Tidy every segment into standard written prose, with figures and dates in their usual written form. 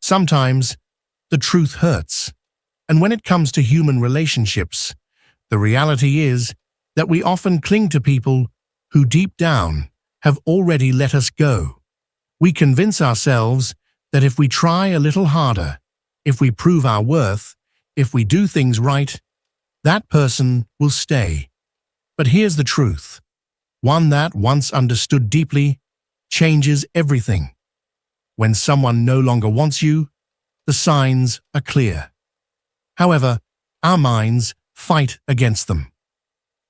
Sometimes, the truth hurts. And when it comes to human relationships, the reality is that we often cling to people who deep down have already let us go. We convince ourselves that if we try a little harder, if we prove our worth, if we do things right, that person will stay. But here's the truth. One that, once understood deeply, changes everything. When someone no longer wants you, the signs are clear. However, our minds fight against them.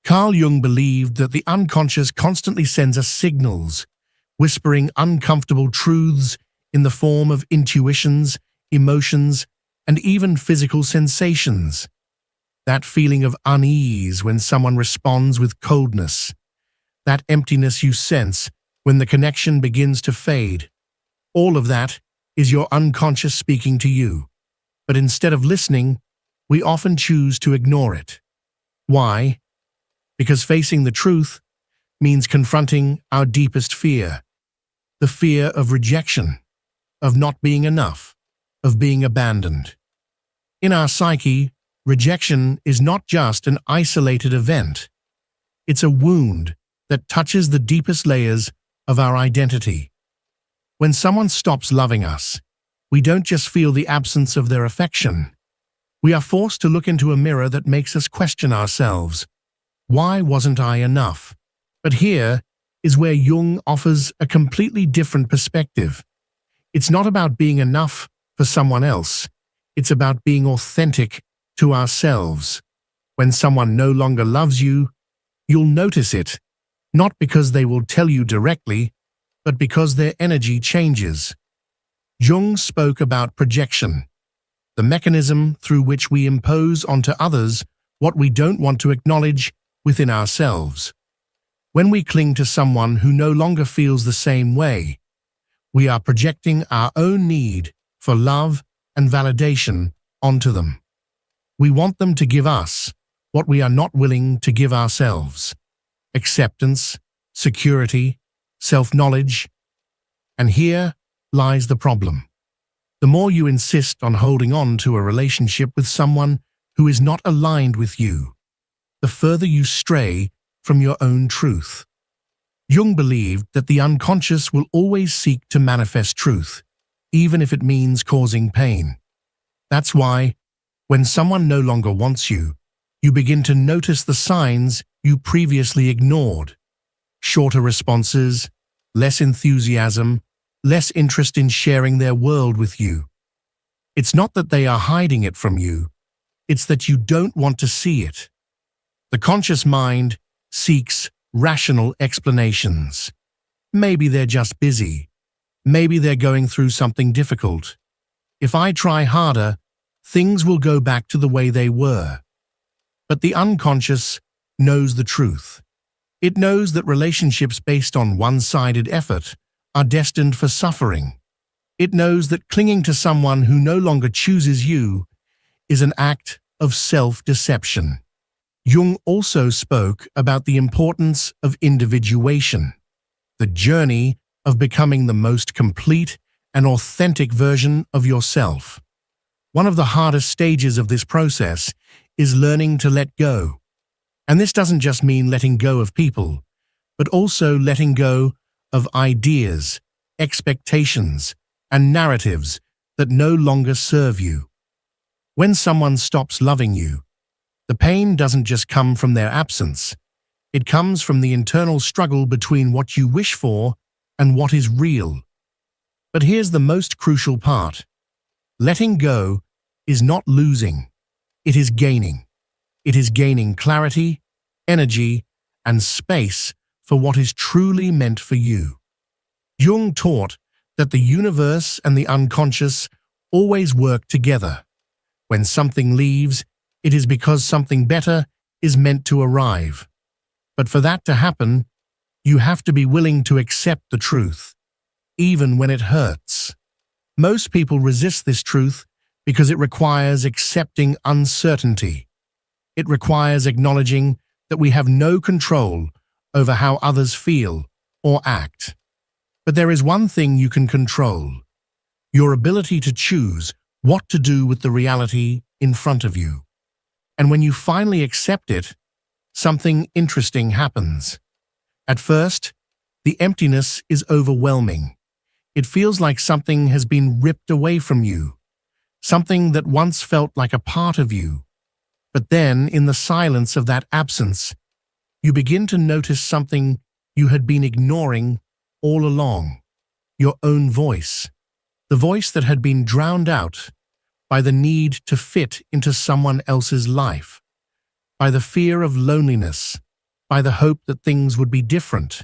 Carl Jung believed that the unconscious constantly sends us signals, whispering uncomfortable truths in the form of intuitions, emotions, and even physical sensations. That feeling of unease when someone responds with coldness, that emptiness you sense when the connection begins to fade, all of that is your unconscious speaking to you. But instead of listening, we often choose to ignore it. Why? Because facing the truth means confronting our deepest fear, the fear of rejection, of not being enough, of being abandoned. In our psyche, rejection is not just an isolated event. It's a wound that touches the deepest layers of our identity. When someone stops loving us, we don't just feel the absence of their affection. We are forced to look into a mirror that makes us question ourselves. Why wasn't I enough? But here is where Jung offers a completely different perspective. It's not about being enough for someone else. It's about being authentic to ourselves. When someone no longer loves you, you'll notice it, not because they will tell you directly, but because their energy changes. Jung spoke about projection, the mechanism through which we impose onto others what we don't want to acknowledge within ourselves. When we cling to someone who no longer feels the same way, we are projecting our own need for love and validation onto them. We want them to give us what we are not willing to give ourselves: acceptance, security, self-knowledge. And here lies the problem. The more you insist on holding on to a relationship with someone who is not aligned with you, the further you stray from your own truth. Jung believed that the unconscious will always seek to manifest truth, even if it means causing pain. That's why, when someone no longer wants you, you begin to notice the signs you previously ignored. Shorter responses, less enthusiasm, less interest in sharing their world with you. It's not that they are hiding it from you, it's that you don't want to see it. The conscious mind seeks rational explanations. Maybe they're just busy. Maybe they're going through something difficult. If I try harder, things will go back to the way they were. But the unconscious knows the truth. It knows that relationships based on one-sided effort are destined for suffering. It knows that clinging to someone who no longer chooses you is an act of self-deception. Jung also spoke about the importance of individuation, the journey of becoming the most complete and authentic version of yourself. One of the hardest stages of this process is learning to let go. And this doesn't just mean letting go of people, but also letting go of ideas, expectations, and narratives that no longer serve you. When someone stops loving you, the pain doesn't just come from their absence. It comes from the internal struggle between what you wish for and what is real. But here's the most crucial part. Letting go is not losing. It is gaining. It is gaining clarity, energy, and space for what is truly meant for you. Jung taught that the universe and the unconscious always work together. When something leaves, it is because something better is meant to arrive. But for that to happen, you have to be willing to accept the truth, even when it hurts. Most people resist this truth because it requires accepting uncertainty. It requires acknowledging that we have no control over how others feel or act. But there is one thing you can control: your ability to choose what to do with the reality in front of you. And when you finally accept it, something interesting happens. At first, the emptiness is overwhelming. It feels like something has been ripped away from you, something that once felt like a part of you. But then, in the silence of that absence, you begin to notice something you had been ignoring all along: your own voice, the voice that had been drowned out by the need to fit into someone else's life, by the fear of loneliness, by the hope that things would be different.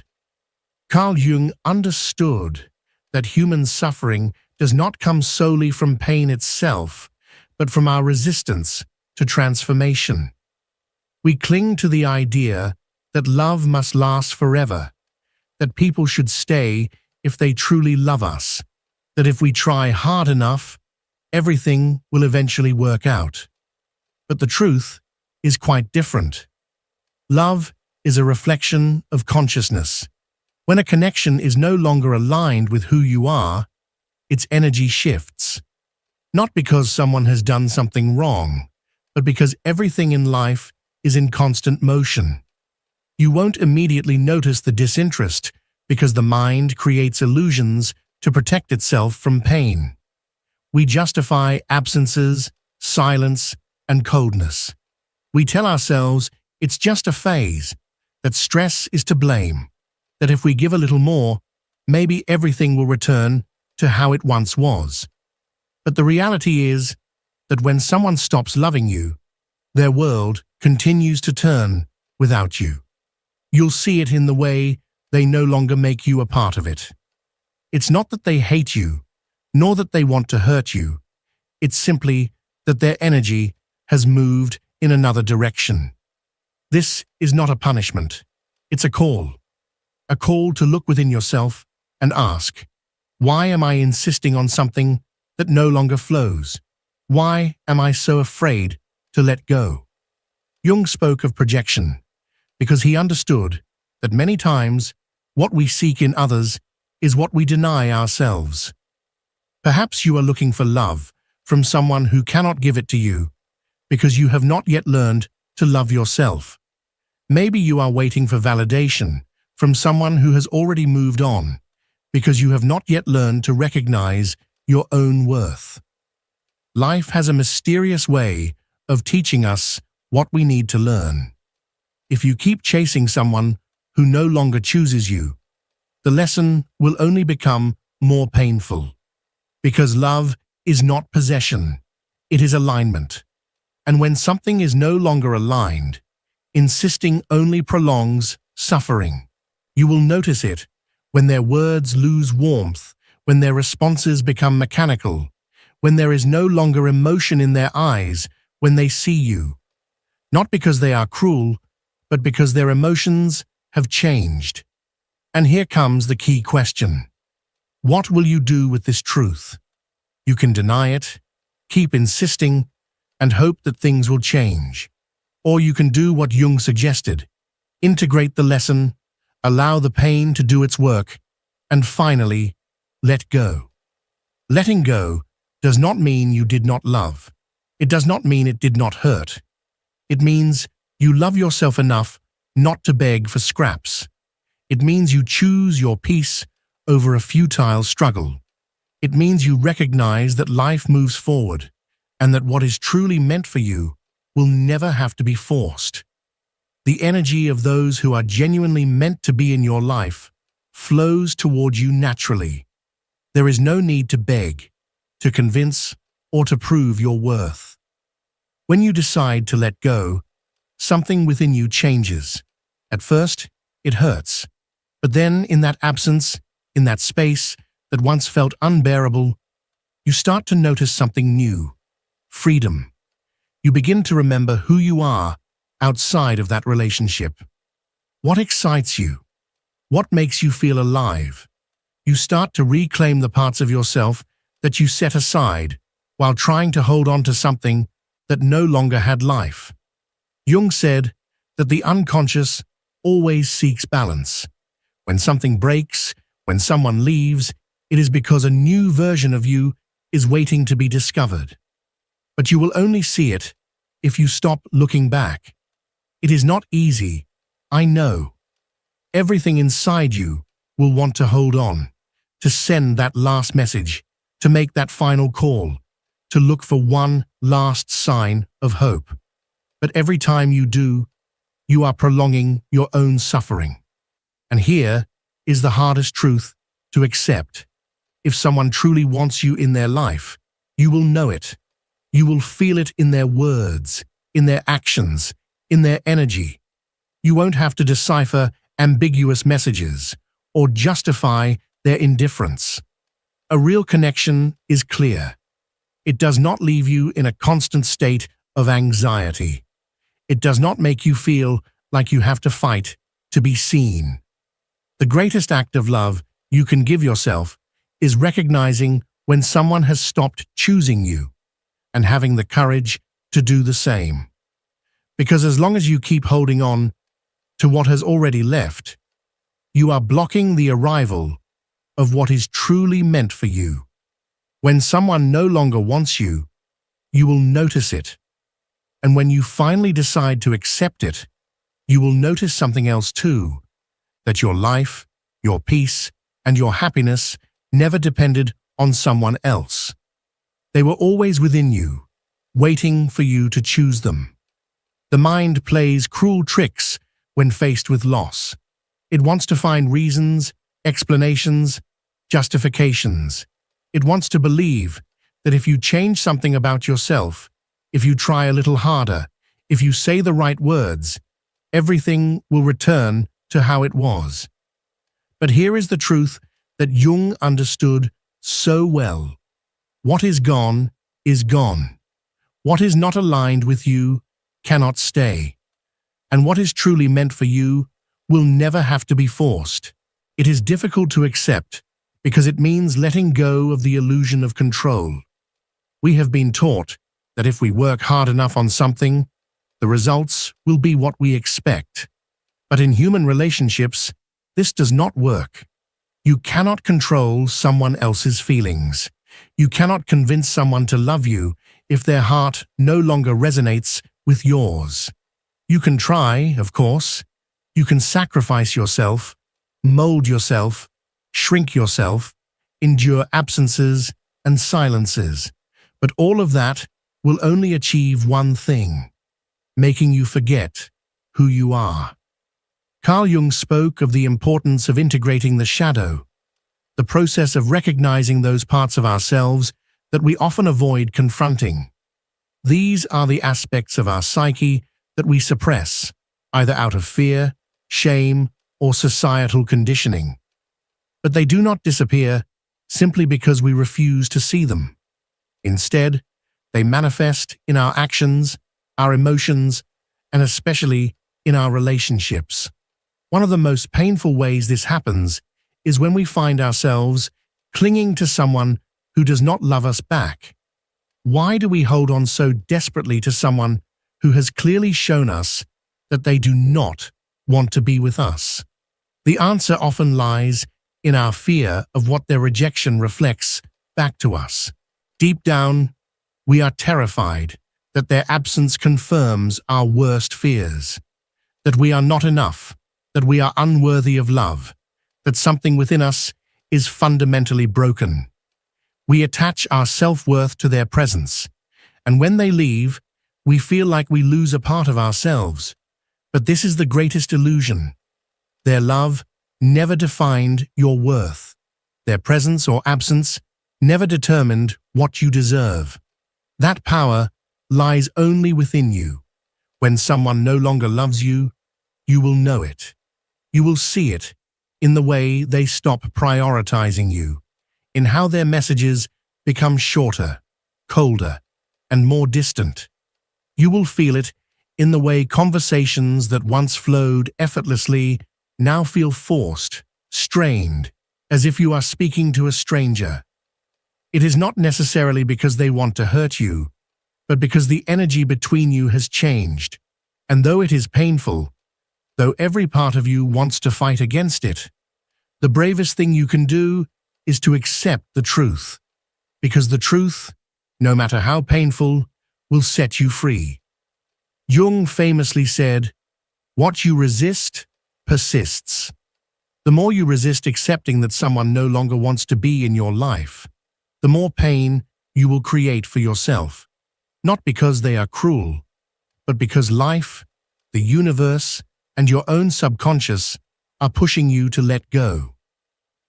Carl Jung understood that human suffering does not come solely from pain itself, but from our resistance to transformation. We cling to the idea that love must last forever, that people should stay if they truly love us, that if we try hard enough, everything will eventually work out. But the truth is quite different. Love is a reflection of consciousness. When a connection is no longer aligned with who you are, its energy shifts. Not because someone has done something wrong, but because everything in life is in constant motion. You won't immediately notice the disinterest because the mind creates illusions to protect itself from pain. We justify absences, silence, and coldness. We tell ourselves it's just a phase, that stress is to blame, that if we give a little more, maybe everything will return to how it once was. But the reality is that when someone stops loving you, their world continues to turn without you. You'll see it in the way they no longer make you a part of it. It's not that they hate you, nor that they want to hurt you. It's simply that their energy has moved in another direction. This is not a punishment. It's a call to look within yourself and ask, why am I insisting on something that no longer flows? Why am I so afraid to let go? Jung spoke of projection because he understood that many times what we seek in others is what we deny ourselves. Perhaps you are looking for love from someone who cannot give it to you because you have not yet learned to love yourself. Maybe you are waiting for validation from someone who has already moved on because you have not yet learned to recognize your own worth. Life has a mysterious way of teaching us what we need to learn. If you keep chasing someone who no longer chooses you, the lesson will only become more painful. Because love is not possession, it is alignment. And when something is no longer aligned, insisting only prolongs suffering. You will notice it when their words lose warmth, when their responses become mechanical, when there is no longer emotion in their eyes when they see you. Not because they are cruel, but because their emotions have changed. And here comes the key question. What will you do with this truth? You can deny it, keep insisting, and hope that things will change. Or you can do what Jung suggested, integrate the lesson, allow the pain to do its work, and finally, let go. Letting go does not mean you did not love. It does not mean it did not hurt. It means you love yourself enough not to beg for scraps. It means you choose your peace over a futile struggle. It means you recognize that life moves forward and that what is truly meant for you will never have to be forced. The energy of those who are genuinely meant to be in your life flows toward you naturally. There is no need to beg, to convince, or to prove your worth. When you decide to let go, something within you changes. At first, it hurts. But then, in that absence, in that space that once felt unbearable, you start to notice something new: freedom. You begin to remember who you are outside of that relationship. What excites you? What makes you feel alive? You start to reclaim the parts of yourself that you set aside while trying to hold on to something that no longer had life. Jung said that the unconscious always seeks balance. When something breaks, when someone leaves, it is because a new version of you is waiting to be discovered. But you will only see it if you stop looking back. It is not easy, I know. Everything inside you will want to hold on, to send that last message, to make that final call, to look for one last sign of hope. But every time you do, you are prolonging your own suffering. And here is the hardest truth to accept. If someone truly wants you in their life, you will know it. You will feel it in their words, in their actions, in their energy. You won't have to decipher ambiguous messages or justify their indifference. A real connection is clear. It does not leave you in a constant state of anxiety. It does not make you feel like you have to fight to be seen. The greatest act of love you can give yourself is recognizing when someone has stopped choosing you and having the courage to do the same. Because as long as you keep holding on to what has already left, you are blocking the arrival of what is truly meant for you. When someone no longer wants you, you will notice it. And when you finally decide to accept it, you will notice something else too, that your life, your peace, and your happiness never depended on someone else. They were always within you, waiting for you to choose them. The mind plays cruel tricks when faced with loss. It wants to find reasons, explanations, justifications. It wants to believe that if you change something about yourself, if you try a little harder, if you say the right words, everything will return to how it was. But here is the truth that Jung understood so well. What is gone is gone. What is not aligned with you cannot stay. And what is truly meant for you will never have to be forced. It is difficult to accept because it means letting go of the illusion of control. We have been taught that if we work hard enough on something, the results will be what we expect. But in human relationships, this does not work. You cannot control someone else's feelings. You cannot convince someone to love you if their heart no longer resonates with yours. You can try, of course. You can sacrifice yourself, mold yourself, shrink yourself, endure absences and silences. But all of that will only achieve one thing, making you forget who you are. Carl Jung spoke of the importance of integrating the shadow, the process of recognizing those parts of ourselves that we often avoid confronting. These are the aspects of our psyche that we suppress, either out of fear, shame, or societal conditioning. But they do not disappear simply because we refuse to see them. Instead, they manifest in our actions, our emotions, and especially in our relationships. One of the most painful ways this happens is when we find ourselves clinging to someone who does not love us back. Why do we hold on so desperately to someone who has clearly shown us that they do not want to be with us? The answer often lies in our fear of what their rejection reflects back to us. Deep down, we are terrified that their absence confirms our worst fears, that we are not enough, that we are unworthy of love, that something within us is fundamentally broken. We attach our self-worth to their presence, and when they leave, we feel like we lose a part of ourselves. But this is the greatest illusion. Their love never defined your worth. Their presence or absence never determined what you deserve. That power lies only within you. When someone no longer loves you, you will know it. You will see it in the way they stop prioritizing you, in how their messages become shorter, colder, and more distant. You will feel it in the way conversations that once flowed effortlessly now feel forced, strained, as if you are speaking to a stranger. It is not necessarily because they want to hurt you, but because the energy between you has changed. And though it is painful, though every part of you wants to fight against it, the bravest thing you can do is to accept the truth. because the truth, no matter how painful, will set you free. Jung famously said, "What you resist persists." The more you resist accepting that someone no longer wants to be in your life, the more pain you will create for yourself, not because they are cruel, but because life, the universe, and your own subconscious are pushing you to let go.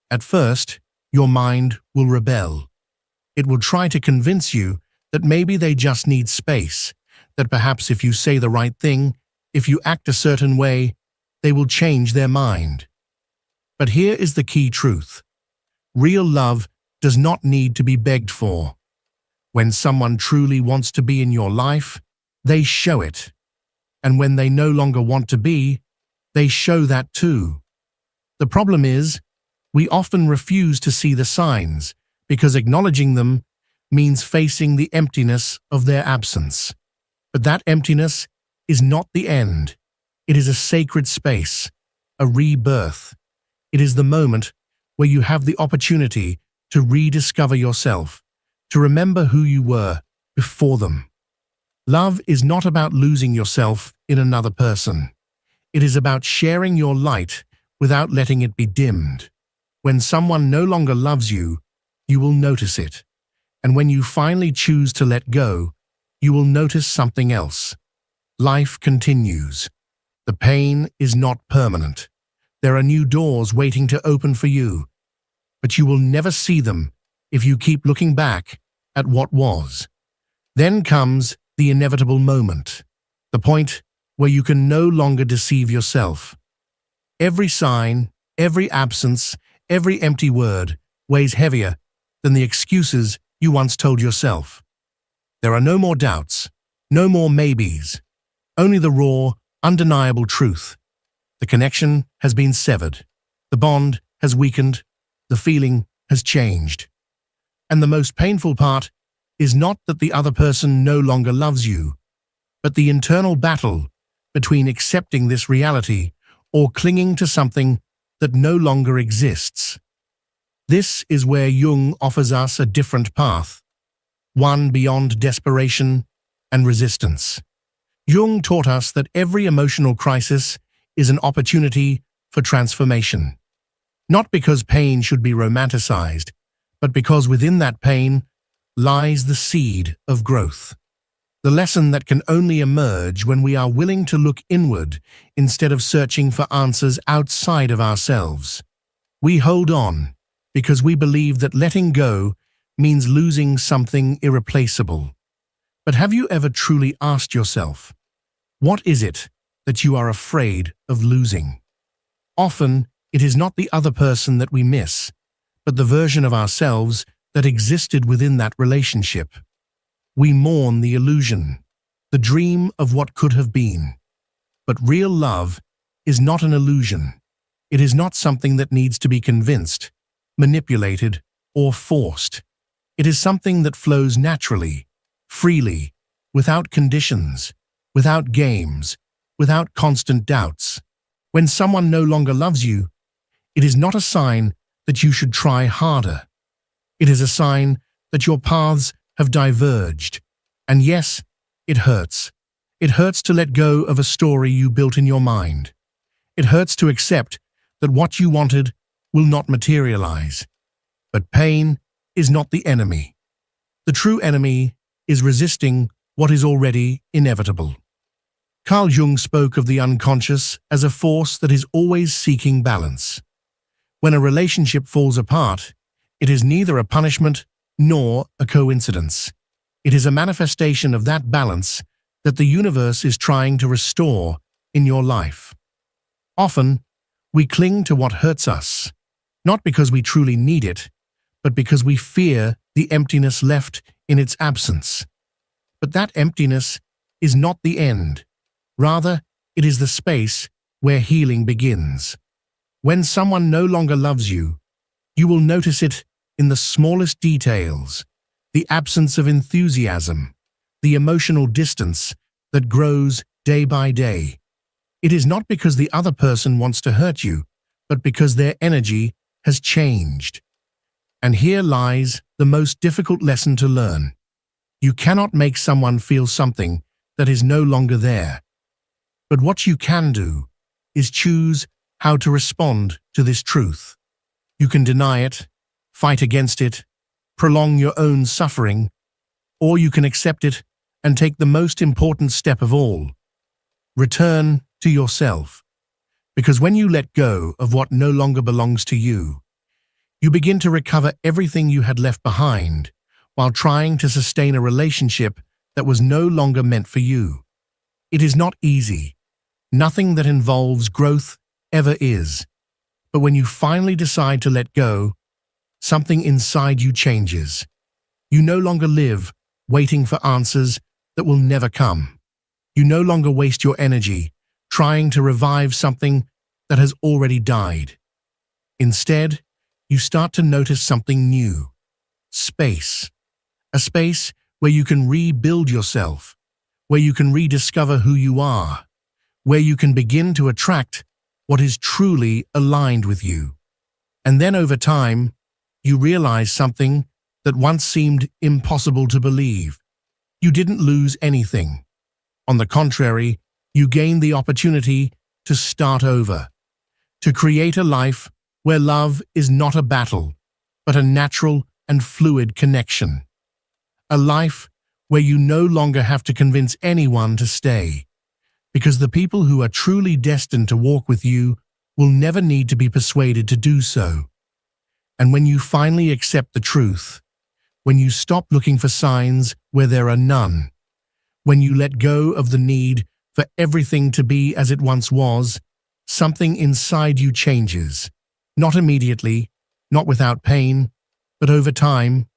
At first, your mind will rebel. It will try to convince you that maybe they just need space, that perhaps if you say the right thing, if you act a certain way, they will change their mind. But here is the key truth. Real love does not need to be begged for. When someone truly wants to be in your life, they show it. And when they no longer want to be, they show that too. The problem is, we often refuse to see the signs because acknowledging them means facing the emptiness of their absence. But that emptiness is not the end. It is a sacred space, a rebirth. It is the moment where you have the opportunity to rediscover yourself, to remember who you were before them. Love is not about losing yourself in another person. It is about sharing your light without letting it be dimmed. When someone no longer loves you, you will notice it. And when you finally choose to let go, you will notice something else. Life continues. The pain is not permanent. There are new doors waiting to open for you. But you will never see them if you keep looking back at what was. Then comes the inevitable moment, the point where you can no longer deceive yourself. Every sign, every absence, every empty word weighs heavier than the excuses you once told yourself. There are no more doubts, no more maybes, only the raw, undeniable truth. The connection has been severed. The bond has weakened. The feeling has changed. And the most painful part is not that the other person no longer loves you, but the internal battle between accepting this reality or clinging to something that no longer exists. This is where Jung offers us a different path, one beyond desperation and resistance. Jung taught us that every emotional crisis is an opportunity for transformation. Not because pain should be romanticized, but because within that pain lies the seed of growth. The lesson that can only emerge when we are willing to look inward instead of searching for answers outside of ourselves. We hold on because we believe that letting go means losing something irreplaceable. But have you ever truly asked yourself, what is it that you are afraid of losing? Often, it is not the other person that we miss, but the version of ourselves that existed within that relationship. We mourn the illusion, the dream of what could have been. But real love is not an illusion. It is not something that needs to be convinced, manipulated, or forced. It is something that flows naturally, freely, without conditions, without games, without constant doubts. When someone no longer loves you, it is not a sign that you should try harder. It is a sign that your paths have diverged. And yes, it hurts. It hurts to let go of a story you built in your mind. It hurts to accept that what you wanted will not materialize. But pain is not the enemy. The true enemy is resisting what is already inevitable. Carl Jung spoke of the unconscious as a force that is always seeking balance. When a relationship falls apart, it is neither a punishment nor a coincidence. It is a manifestation of that balance that the universe is trying to restore in your life. Often, we cling to what hurts us, not because we truly need it, but because we fear the emptiness left in its absence. But that emptiness is not the end. Rather, it is the space where healing begins. When someone no longer loves you, you will notice it in the smallest details, the absence of enthusiasm, the emotional distance that grows day by day. It is not because the other person wants to hurt you, but because their energy has changed. And here lies the most difficult lesson to learn. You cannot make someone feel something that is no longer there. But what you can do is choose how to respond to this truth. You can deny it, fight against it, prolong your own suffering, or you can accept it and take the most important step of all. Return to yourself. Because when you let go of what no longer belongs to you, you begin to recover everything you had left behind while trying to sustain a relationship that was no longer meant for you. It is not easy. Nothing that involves growth ever is. But when you finally decide to let go, something inside you changes. You no longer live waiting for answers that will never come. You no longer waste your energy trying to revive something that has already died. Instead, you start to notice something new. Space. A space where you can rebuild yourself, where you can rediscover who you are, where you can begin to attract what is truly aligned with you. And then over time, you realize something that once seemed impossible to believe. You didn't lose anything. On the contrary, you gained the opportunity to start over, to create a life where love is not a battle, but a natural and fluid connection. A life where you no longer have to convince anyone to stay, because the people who are truly destined to walk with you will never need to be persuaded to do so. And when you finally accept the truth, when you stop looking for signs where there are none, when you let go of the need for everything to be as it once was, something inside you changes. Not immediately, not without pain, but over time,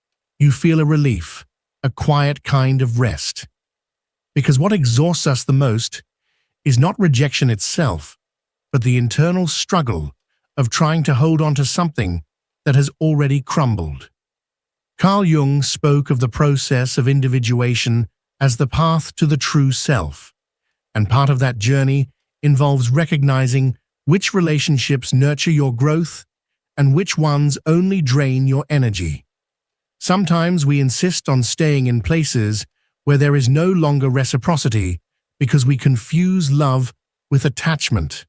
you feel a relief, a quiet kind of rest. Because what exhausts us the most is not rejection itself, but the internal struggle of trying to hold on to something that has already crumbled. Carl Jung spoke of the process of individuation as the path to the true self, and part of that journey involves recognizing which relationships nurture your growth and which ones only drain your energy. Sometimes we insist on staying in places where there is no longer reciprocity because we confuse love with attachment.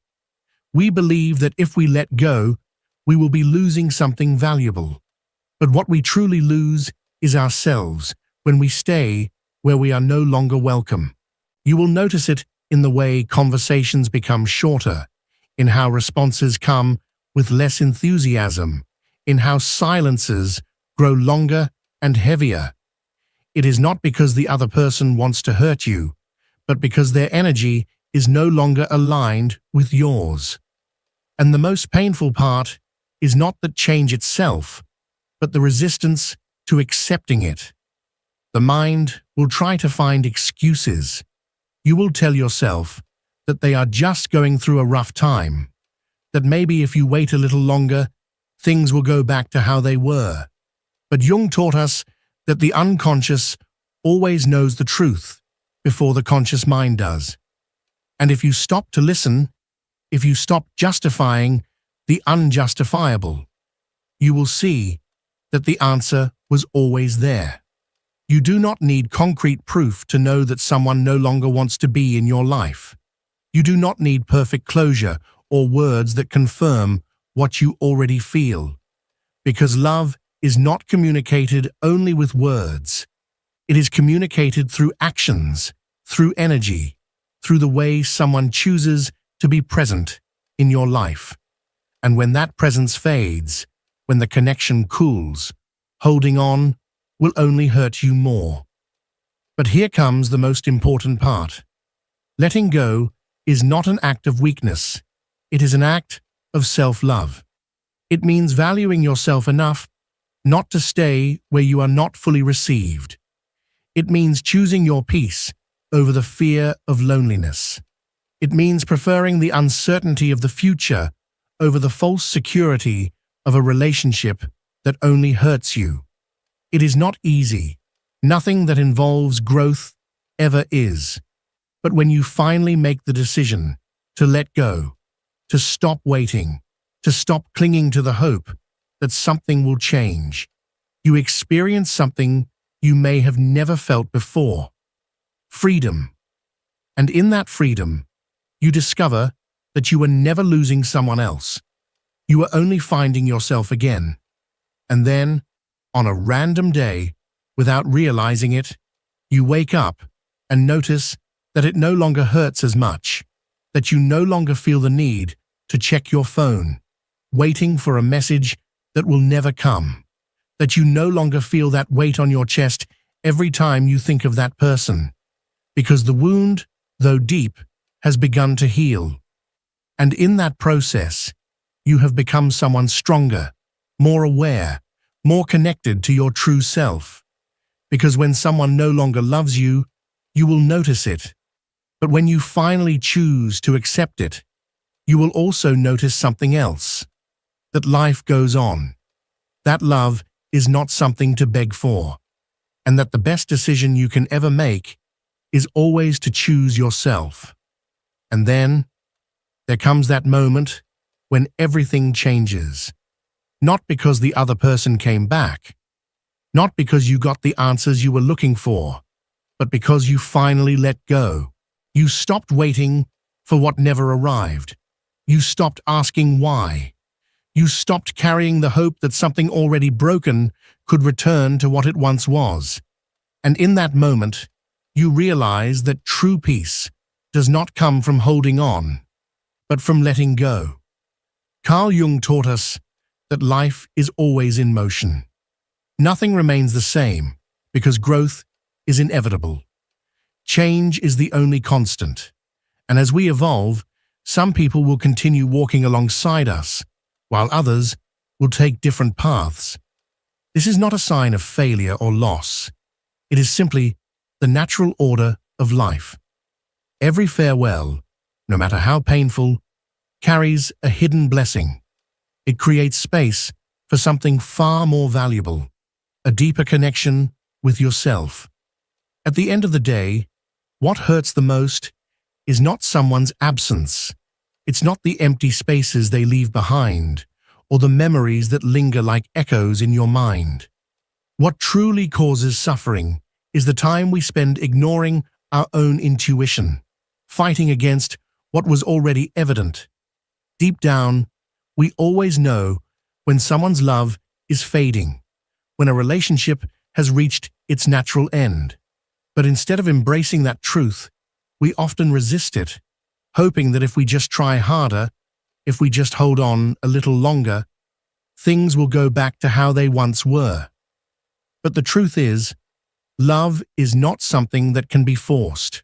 We believe that if we let go, we will be losing something valuable. But what we truly lose is ourselves when we stay where we are no longer welcome. You will notice it in the way conversations become shorter, in how responses come with less enthusiasm, in how silences grow longer and heavier. It is not because the other person wants to hurt you, but because their energy is no longer aligned with yours. And the most painful part is not the change itself, but the resistance to accepting it. The mind will try to find excuses. You will tell yourself that they are just going through a rough time, that maybe if you wait a little longer, things will go back to how they were. But Jung taught us that the unconscious always knows the truth before the conscious mind does. And if you stop to listen, if you stop justifying the unjustifiable, you will see that the answer was always there. You do not need concrete proof to know that someone no longer wants to be in your life. You do not need perfect closure or words that confirm what you already feel. Because love is not communicated only with words. It is communicated through actions, through energy, through the way someone chooses to be present in your life. And when that presence fades, when the connection cools, holding on will only hurt you more. But here comes the most important part. Letting go is not an act of weakness. It is an act of self-love. It means valuing yourself enough not to stay where you are not fully received. It means choosing your peace over the fear of loneliness. It means preferring the uncertainty of the future over the false security of a relationship that only hurts you. It is not easy. Nothing that involves growth ever is. But when you finally make the decision to let go, to stop waiting, to stop clinging to the hope that something will change. You experience something you may have never felt before. Freedom. And in that freedom, you discover that you are never losing someone else. You are only finding yourself again. And then, on a random day, without realizing it, you wake up and notice that it no longer hurts as much, that you no longer feel the need to check your phone, waiting for a message that will never come, that you no longer feel that weight on your chest every time you think of that person, because the wound, though deep, has begun to heal. And in that process, you have become someone stronger, more aware, more connected to your true self. Because when someone no longer loves you, you will notice it. But when you finally choose to accept it, you will also notice something else. That life goes on. That love is not something to beg for. And that the best decision you can ever make is always to choose yourself. And then, there comes that moment when everything changes. Not because the other person came back, not because you got the answers you were looking for, but because you finally let go. You stopped waiting for what never arrived. You stopped asking why. You stopped carrying the hope that something already broken could return to what it once was. And in that moment, you realize that true peace does not come from holding on, but from letting go. Carl Jung taught us that life is always in motion. Nothing remains the same because growth is inevitable. Change is the only constant, and as we evolve, some people will continue walking alongside us, while others will take different paths. This is not a sign of failure or loss. It is simply the natural order of life. Every farewell, no matter how painful, carries a hidden blessing. It creates space for something far more valuable, a deeper connection with yourself. At the end of the day, what hurts the most is not someone's absence. It's not the empty spaces they leave behind, or the memories that linger like echoes in your mind. What truly causes suffering is the time we spend ignoring our own intuition, fighting against what was already evident. Deep down, we always know when someone's love is fading, when a relationship has reached its natural end. But instead of embracing that truth, we often resist it, hoping that if we just try harder, if we just hold on a little longer, things will go back to how they once were. But the truth is, love is not something that can be forced.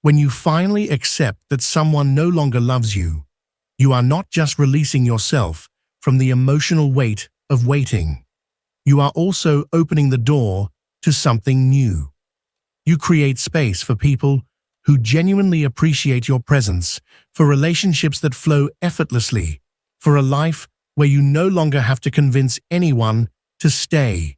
When you finally accept that someone no longer loves you, you are not just releasing yourself from the emotional weight of waiting. You are also opening the door to something new. You create space for people who genuinely appreciate your presence, for relationships that flow effortlessly, for a life where you no longer have to convince anyone to stay.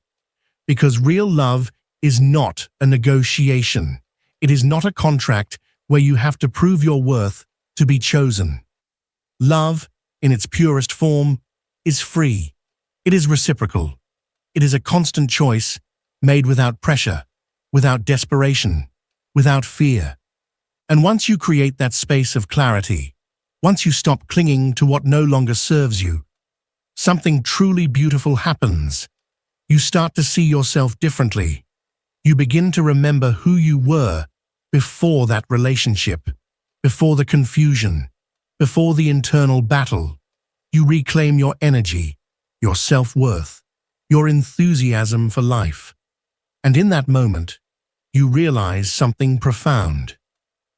Because real love is not a negotiation. It is not a contract where you have to prove your worth to be chosen. Love, in its purest form, is free. It is reciprocal. It is a constant choice made without pressure, without desperation, without fear. And once you create that space of clarity, once you stop clinging to what no longer serves you, something truly beautiful happens. You start to see yourself differently. You begin to remember who you were before that relationship, before the confusion, before the internal battle. You reclaim your energy, your self-worth, your enthusiasm for life. And in that moment, you realize something profound.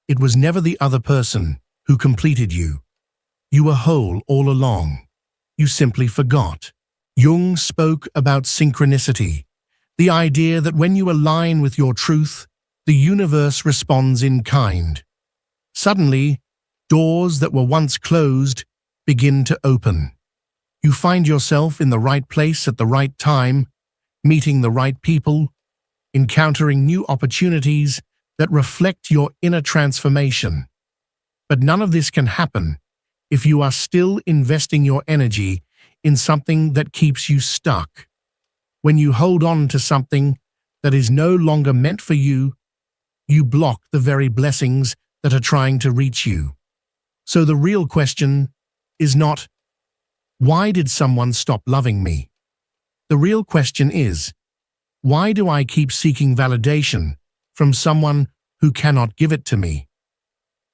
It was never the other person who completed you. You were whole all along. You simply forgot. Jung spoke about synchronicity, the idea that when you align with your truth, the universe responds in kind. Suddenly, doors that were once closed begin to open. You find yourself in the right place at the right time, meeting the right people, encountering new opportunities that reflect your inner transformation. But none of this can happen if you are still investing your energy in something that keeps you stuck. When you hold on to something that is no longer meant for you, you block the very blessings that are trying to reach you. So the real question is not, why did someone stop loving me? The real question is, why do I keep seeking validation from someone who cannot give it to me?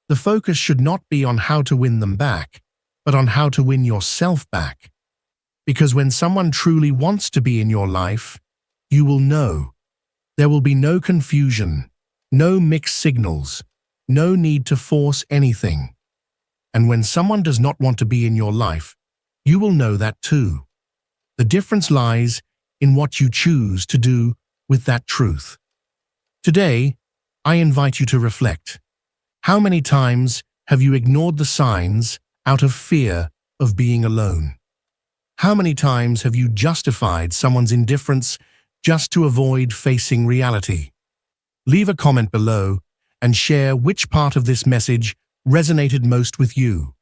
The focus should not be on how to win them back, but on how to win yourself back. Because when someone truly wants to be in your life, you will know. There will be no confusion, no mixed signals, no need to force anything. And when someone does not want to be in your life, you will know that too. The difference lies in what you choose to do with that truth. Today, I invite you to reflect. How many times have you ignored the signs out of fear of being alone? How many times have you justified someone's indifference just to avoid facing reality? Leave a comment below and share which part of this message resonated most with you.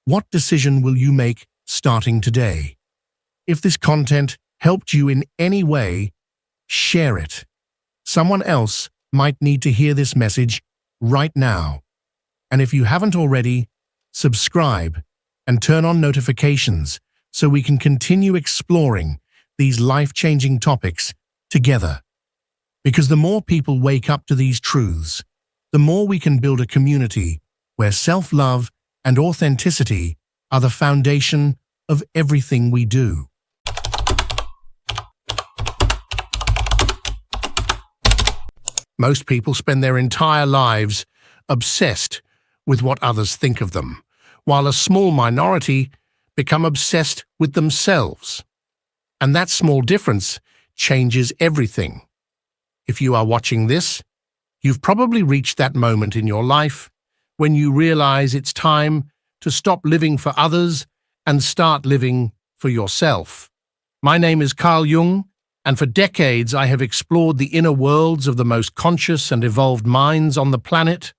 What decision will you make starting today? If this content helped you in any way, share it. Someone else might need to hear this message right now. And if you haven't already, subscribe and turn on notifications so we can continue exploring these life-changing topics together. Because the more people wake up to these truths, the more we can build a community where self-love and authenticity are the foundation of everything we do. Most people spend their entire lives obsessed with what others think of them, while a small minority become obsessed with themselves. And that small difference changes everything. If you are watching this, you've probably reached that moment in your life when you realize it's time to stop living for others and start living for yourself. My name is Carl Jung, and for decades I have explored the inner worlds of the most conscious and evolved minds on the planet,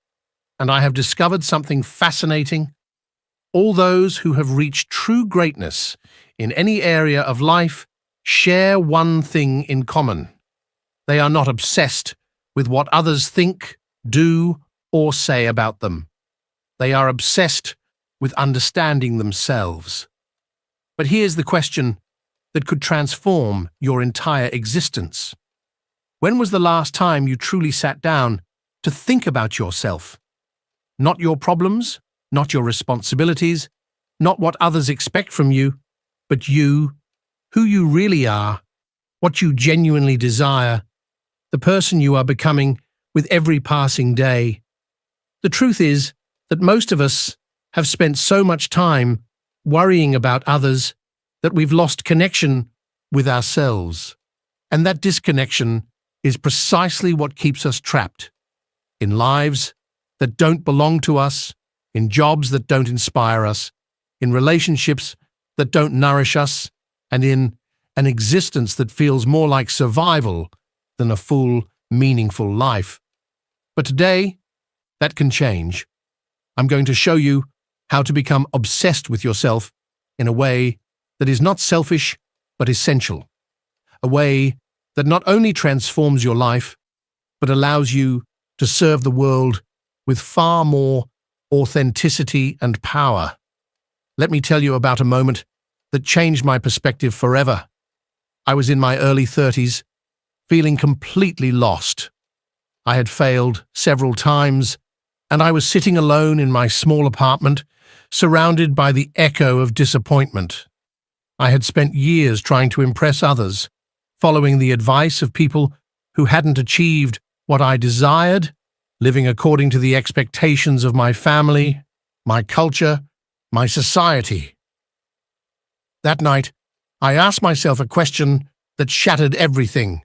and I have discovered something fascinating. All those who have reached true greatness in any area of life share one thing in common. They are not obsessed with what others think, do, or say about them. They are obsessed with understanding themselves. But here's the question that could transform your entire existence. When was the last time you truly sat down to think about yourself? Not your problems, not your responsibilities, not what others expect from you, but you, who you really are, what you genuinely desire, the person you are becoming with every passing day. The truth is that most of us have spent so much time worrying about others that we've lost connection with ourselves. And that disconnection is precisely what keeps us trapped in lives that don't belong to us, in jobs that don't inspire us, in relationships that don't nourish us, and in an existence that feels more like survival than a full, meaningful life. But today, that can change. I'm going to show you how to become obsessed with yourself in a way that is not selfish, but essential. A way that not only transforms your life, but allows you to serve the world with far more authenticity and power. Let me tell you about a moment that changed my perspective forever. I was in my early 30s, feeling completely lost. I had failed several times, and I was sitting alone in my small apartment, surrounded by the echo of disappointment. I had spent years trying to impress others, following the advice of people who hadn't achieved what I desired, living according to the expectations of my family, my culture, my society. That night, I asked myself a question that shattered everything.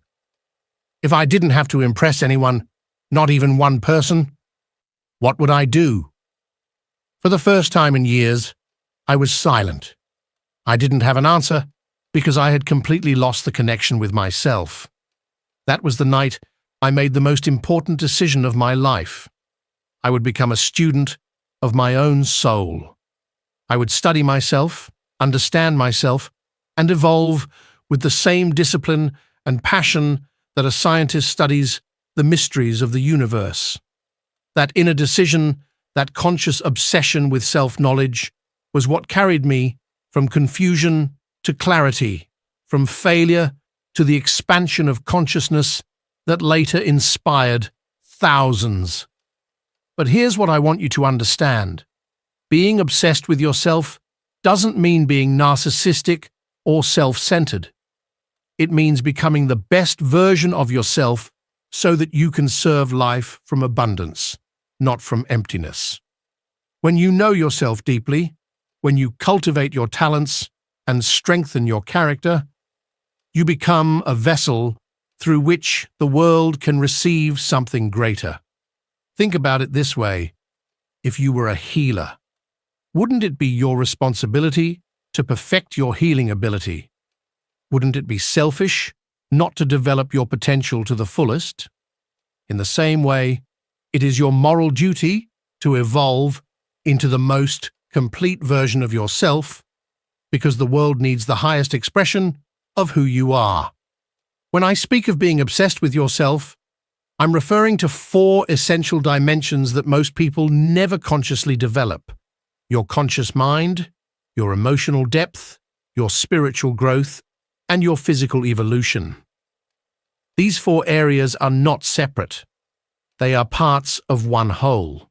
If I didn't have to impress anyone, not even one person, what would I do? For the first time in years, I was silent. I didn't have an answer because I had completely lost the connection with myself. That was the night I made the most important decision of my life. I would become a student of my own soul. I would study myself, understand myself, and evolve with the same discipline and passion that a scientist studies the mysteries of the universe. That inner decision, that conscious obsession with self-knowledge, was what carried me from confusion to clarity, from failure to the expansion of consciousness that later inspired thousands. But here's what I want you to understand. Being obsessed with yourself doesn't mean being narcissistic or self-centered. It means becoming the best version of yourself so that you can serve life from abundance, not from emptiness. When you know yourself deeply, when you cultivate your talents and strengthen your character, you become a vessel through which the world can receive something greater. Think about it this way. If you were a healer, wouldn't it be your responsibility to perfect your healing ability? Wouldn't it be selfish not to develop your potential to the fullest? In the same way, it is your moral duty to evolve into the most complete version of yourself, because the world needs the highest expression of who you are. When I speak of being obsessed with yourself, I'm referring to 4 essential dimensions that most people never consciously develop: your conscious mind, your emotional depth, your spiritual growth, and your physical evolution. These 4 areas are not separate. They are parts of one whole.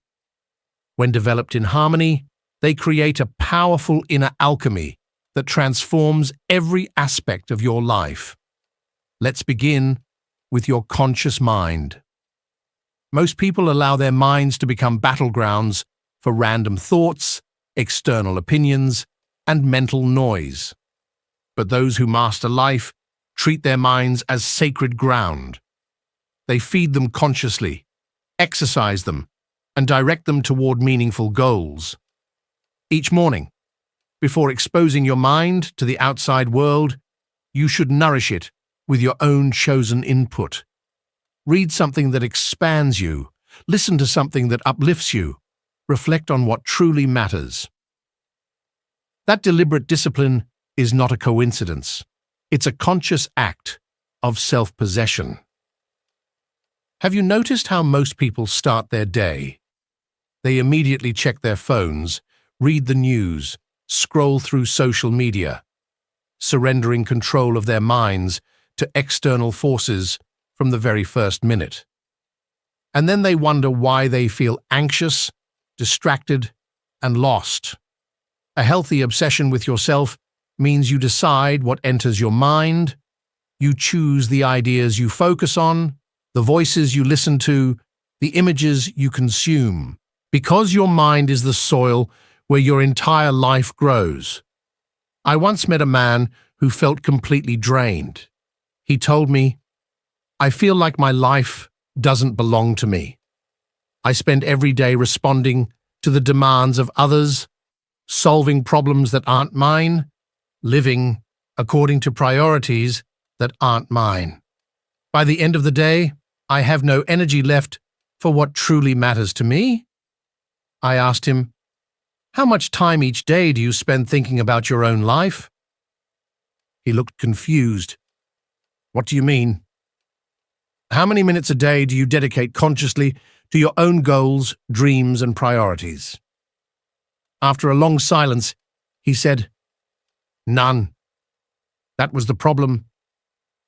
When developed in harmony, they create a powerful inner alchemy that transforms every aspect of your life. Let's begin with your conscious mind. Most people allow their minds to become battlegrounds for random thoughts, external opinions, and mental noise. But those who master life treat their minds as sacred ground. They feed them consciously, exercise them, and direct them toward meaningful goals. Each morning, before exposing your mind to the outside world, you should nourish it with your own chosen input. Read something that expands you, listen to something that uplifts you, reflect on what truly matters. That deliberate discipline is not a coincidence. It's a conscious act of self-possession. Have you noticed how most people start their day? They immediately check their phones, read the news, scroll through social media, surrendering control of their minds to external forces from the very first minute. And then they wonder why they feel anxious, distracted, and lost. A healthy obsession with yourself means you decide what enters your mind, you choose the ideas you focus on, the voices you listen to, the images you consume, because your mind is the soil where your entire life grows. I once met a man who felt completely drained. He told me, "I feel like my life doesn't belong to me. I spend every day responding to the demands of others, solving problems that aren't mine, living according to priorities that aren't mine. By the end of the day, I have no energy left for what truly matters to me." I asked him, "How much time each day do you spend thinking about your own life?" He looked confused. "What do you mean?" "How many minutes a day do you dedicate consciously to your own goals, dreams, and priorities?" After a long silence, he said, "None." That was the problem.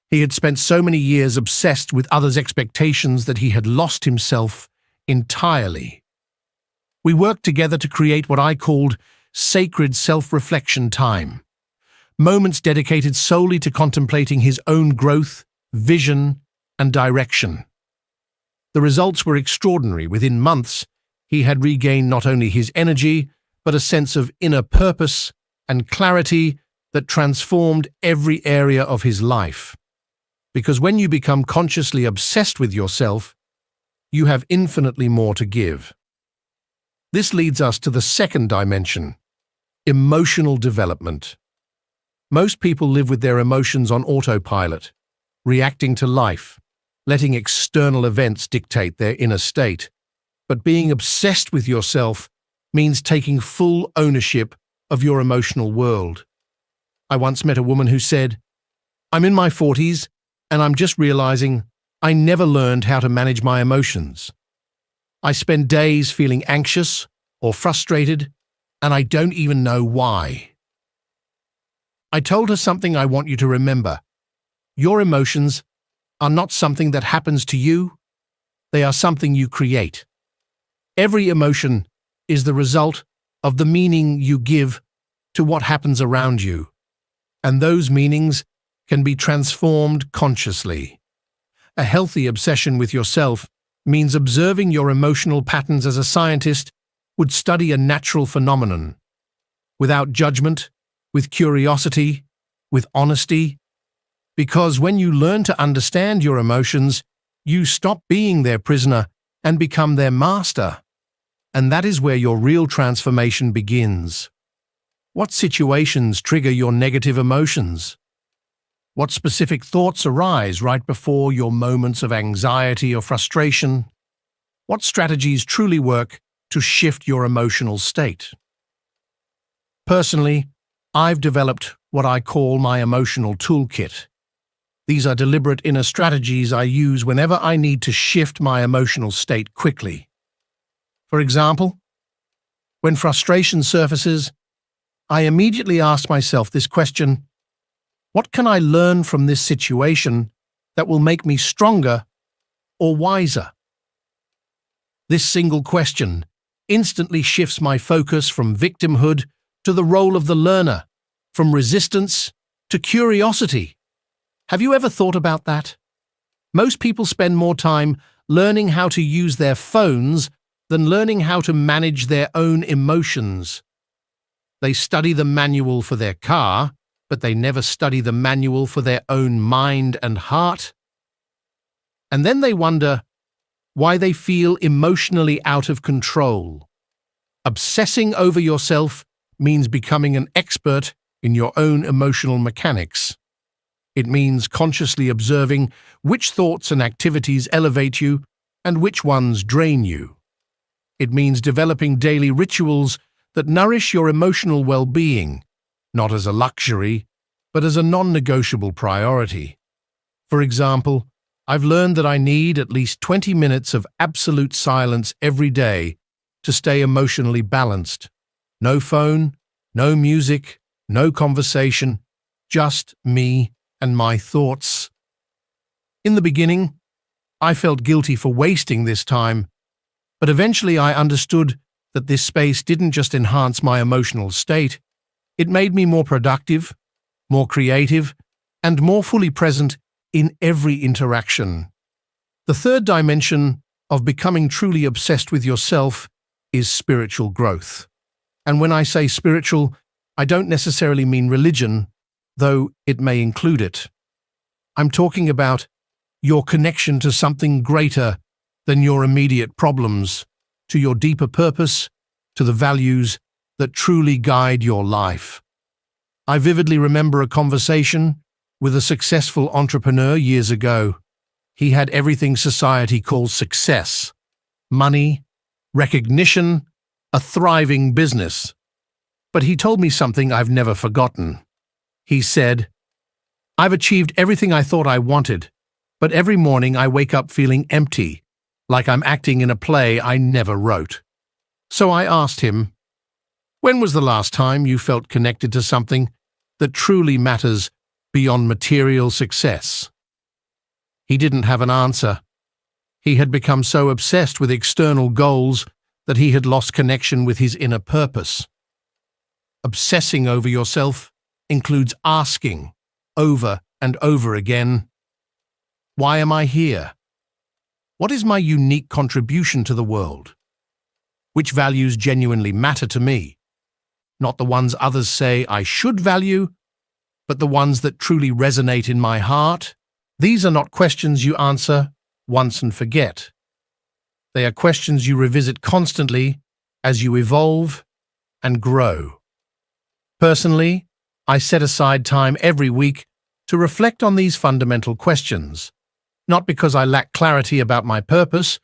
He had spent so many years obsessed with others' expectations that he had lost himself entirely. We worked together to create what I called sacred self-reflection time, moments dedicated solely to contemplating his own growth, vision, and direction. The results were extraordinary. Within months, he had regained not only his energy, but a sense of inner purpose and clarity that transformed every area of his life. Because when you become consciously obsessed with yourself, you have infinitely more to give. This leads us to the second dimension, emotional development. Most people live with their emotions on autopilot, reacting to life, letting external events dictate their inner state. But being obsessed with yourself means taking full ownership of your emotional world. I once met a woman who said, "I'm in my 40s and I'm just realizing I never learned how to manage my emotions. I spend days feeling anxious or frustrated and I don't even know why." I told her something I want you to remember. Your emotions are not something that happens to you, they are something you create. Every emotion is the result of the meaning you give to what happens around you, and those meanings can be transformed consciously. A healthy obsession with yourself means observing your emotional patterns as a scientist would study a natural phenomenon, without judgment, with curiosity, with honesty, because when you learn to understand your emotions, you stop being their prisoner and become their master. And that is where your real transformation begins. What situations trigger your negative emotions? What specific thoughts arise right before your moments of anxiety or frustration? What strategies truly work to shift your emotional state? Personally, I've developed what I call my emotional toolkit. These are deliberate inner strategies I use whenever I need to shift my emotional state quickly. For example, when frustration surfaces, I immediately ask myself this question: what can I learn from this situation that will make me stronger or wiser? This single question instantly shifts my focus from victimhood to the role of the learner, from resistance to curiosity. Have you ever thought about that? Most people spend more time learning how to use their phones than learning how to manage their own emotions. They study the manual for their car, but they never study the manual for their own mind and heart. And then they wonder why they feel emotionally out of control. Obsessing over yourself means becoming an expert in your own emotional mechanics. It means consciously observing which thoughts and activities elevate you and which ones drain you. It means developing daily rituals that nourish your emotional well-being, not as a luxury, but as a non-negotiable priority. For example, I've learned that I need at least 20 minutes of absolute silence every day to stay emotionally balanced. No phone, no music, no conversation, just me and my thoughts. In the beginning, I felt guilty for wasting this time, but eventually I understood that this space didn't just enhance my emotional state, it made me more productive, more creative, and more fully present in every interaction. The third dimension of becoming truly obsessed with yourself is spiritual growth. And when I say spiritual, I don't necessarily mean religion, though it may include it. I'm talking about your connection to something greater than your immediate problems, to your deeper purpose, to the values that truly guide your life. I vividly remember a conversation with a successful entrepreneur years ago. He had everything society calls success: money, recognition, a thriving business. But he told me something I've never forgotten. He said, "I've achieved everything I thought I wanted, but every morning I wake up feeling empty, like I'm acting in a play I never wrote." So I asked him, "When was the last time you felt connected to something that truly matters beyond material success?" He didn't have an answer. He had become so obsessed with external goals that he had lost connection with his inner purpose. Obsessing over yourself includes asking, over and over again, why am I here? What is my unique contribution to the world? Which values genuinely matter to me? Not the ones others say I should value, but the ones that truly resonate in my heart. These are not questions you answer once and forget. They are questions you revisit constantly as you evolve and grow. Personally, I set aside time every week to reflect on these fundamental questions, not because I lack clarity about my purpose,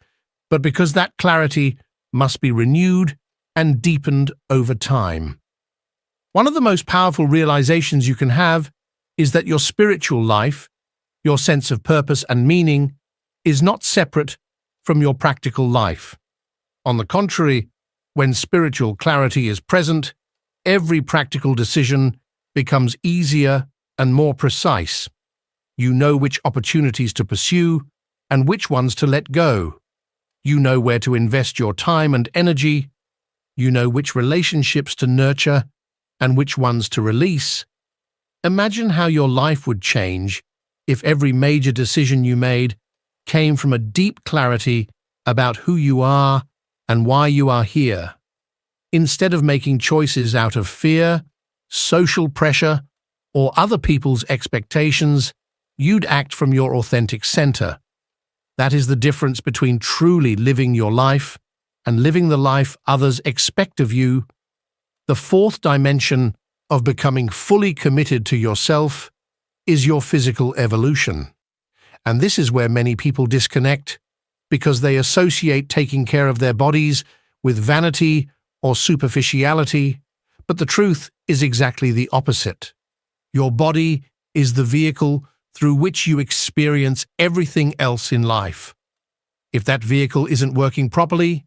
but because that clarity must be renewed and deepened over time. One of the most powerful realizations you can have is that your spiritual life, your sense of purpose and meaning, is not separate from your practical life. On the contrary, when spiritual clarity is present, every practical decision becomes easier and more precise. You know which opportunities to pursue and which ones to let go. You know where to invest your time and energy. You know which relationships to nurture and which ones to release. Imagine how your life would change if every major decision you made came from a deep clarity about who you are and why you are here. Instead of making choices out of fear, social pressure, or other people's expectations, you'd act from your authentic center. That is the difference between truly living your life and living the life others expect of you. The fourth dimension of becoming fully committed to yourself is your physical evolution. And this is where many people disconnect because they associate taking care of their bodies with vanity or superficiality, but the truth is exactly the opposite. Your body is the vehicle through which you experience everything else in life. If that vehicle isn't working properly,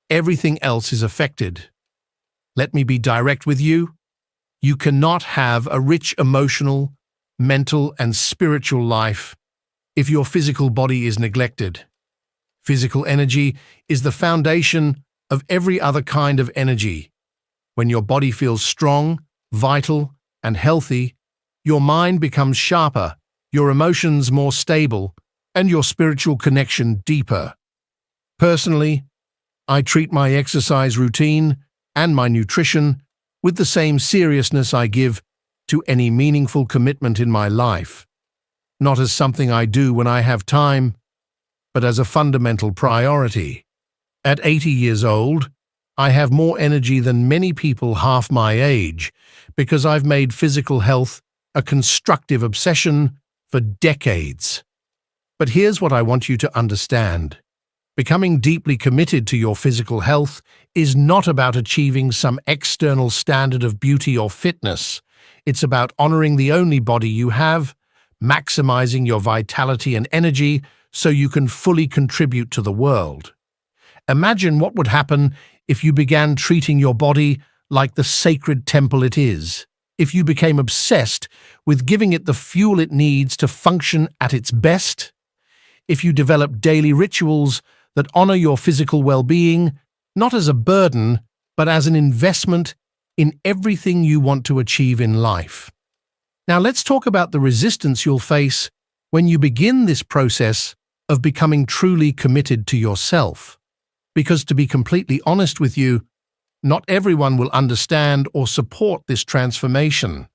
everything else is affected. Let me be direct with you. You cannot have a rich emotional, mental, and spiritual life if your physical body is neglected. Physical energy is the foundation of every other kind of energy. When your body feels strong, vital, and healthy, your mind becomes sharper, your emotions more stable, and your spiritual connection deeper. Personally, I treat my exercise routine and my nutrition with the same seriousness I give to any meaningful commitment in my life, not as something I do when I have time, but as a fundamental priority. At 80 years old, I have more energy than many people half my age because I've made physical health a constructive obsession for decades. But here's what I want you to understand. Becoming deeply committed to your physical health is not about achieving some external standard of beauty or fitness. It's about honoring the only body you have, maximizing your vitality and energy so you can fully contribute to the world. Imagine what would happen if you began treating your body like the sacred temple it is, if you became obsessed with giving it the fuel it needs to function at its best, if you developed daily rituals that honor your physical well-being, not as a burden, but as an investment in everything you want to achieve in life. Now let's talk about the resistance you'll face when you begin this process of becoming truly committed to yourself. Because to be completely honest with you, not everyone will understand or support this transformation.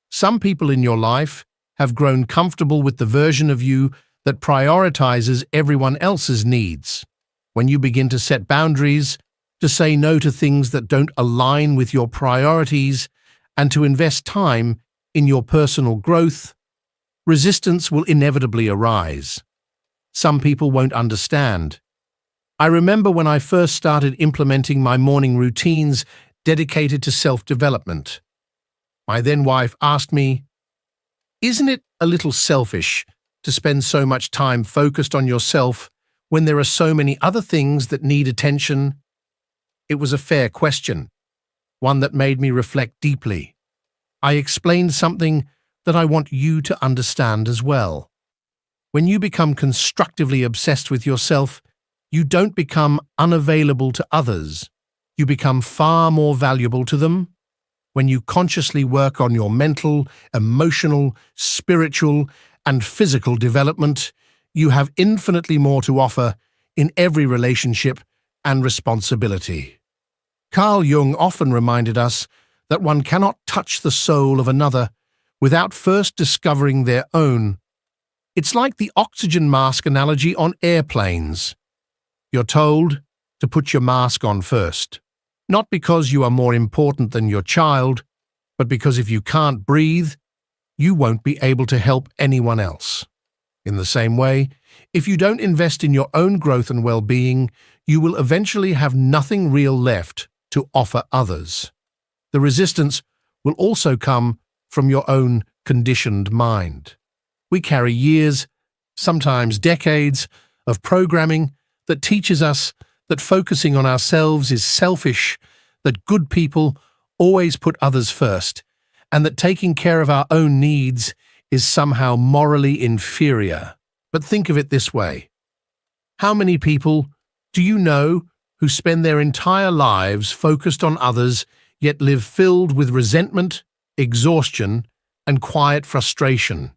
Some people in your life have grown comfortable with the version of you that prioritizes everyone else's needs. When you begin to set boundaries, to say no to things that don't align with your priorities, and to invest time in your personal growth, resistance will inevitably arise. Some people won't understand. I remember when I first started implementing my morning routines dedicated to self-development. My then-wife asked me, "Isn't it a little selfish to spend so much time focused on yourself when there are so many other things that need attention?" It was a fair question, one that made me reflect deeply. I explained something that I want you to understand as well. When you become constructively obsessed with yourself, you don't become unavailable to others. You become far more valuable to them. When you consciously work on your mental, emotional, spiritual, and physical development, you have infinitely more to offer in every relationship and responsibility. Carl Jung often reminded us that one cannot touch the soul of another without first discovering their own. It's like the oxygen mask analogy on airplanes. You're told to put your mask on first, not because you are more important than your child, but because if you can't breathe, you won't be able to help anyone else. In the same way, if you don't invest in your own growth and well-being, you will eventually have nothing real left to offer others. The resistance will also come from your own conditioned mind. We carry years, sometimes decades, of programming that teaches us that focusing on ourselves is selfish, that good people always put others first, and that taking care of our own needs is somehow morally inferior. But think of it this way. How many people do you know who spend their entire lives focused on others, yet live filled with resentment, exhaustion, and quiet frustration?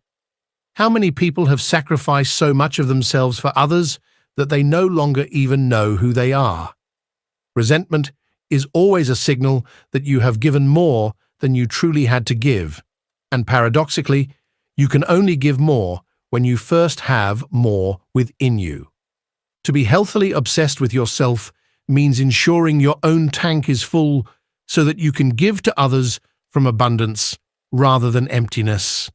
How many people have sacrificed so much of themselves for others that they no longer even know who they are? Resentment is always a signal that you have given more than you truly had to give, and paradoxically, you can only give more when you first have more within you. To be healthily obsessed with yourself means ensuring your own tank is full so that you can give to others from abundance rather than emptiness.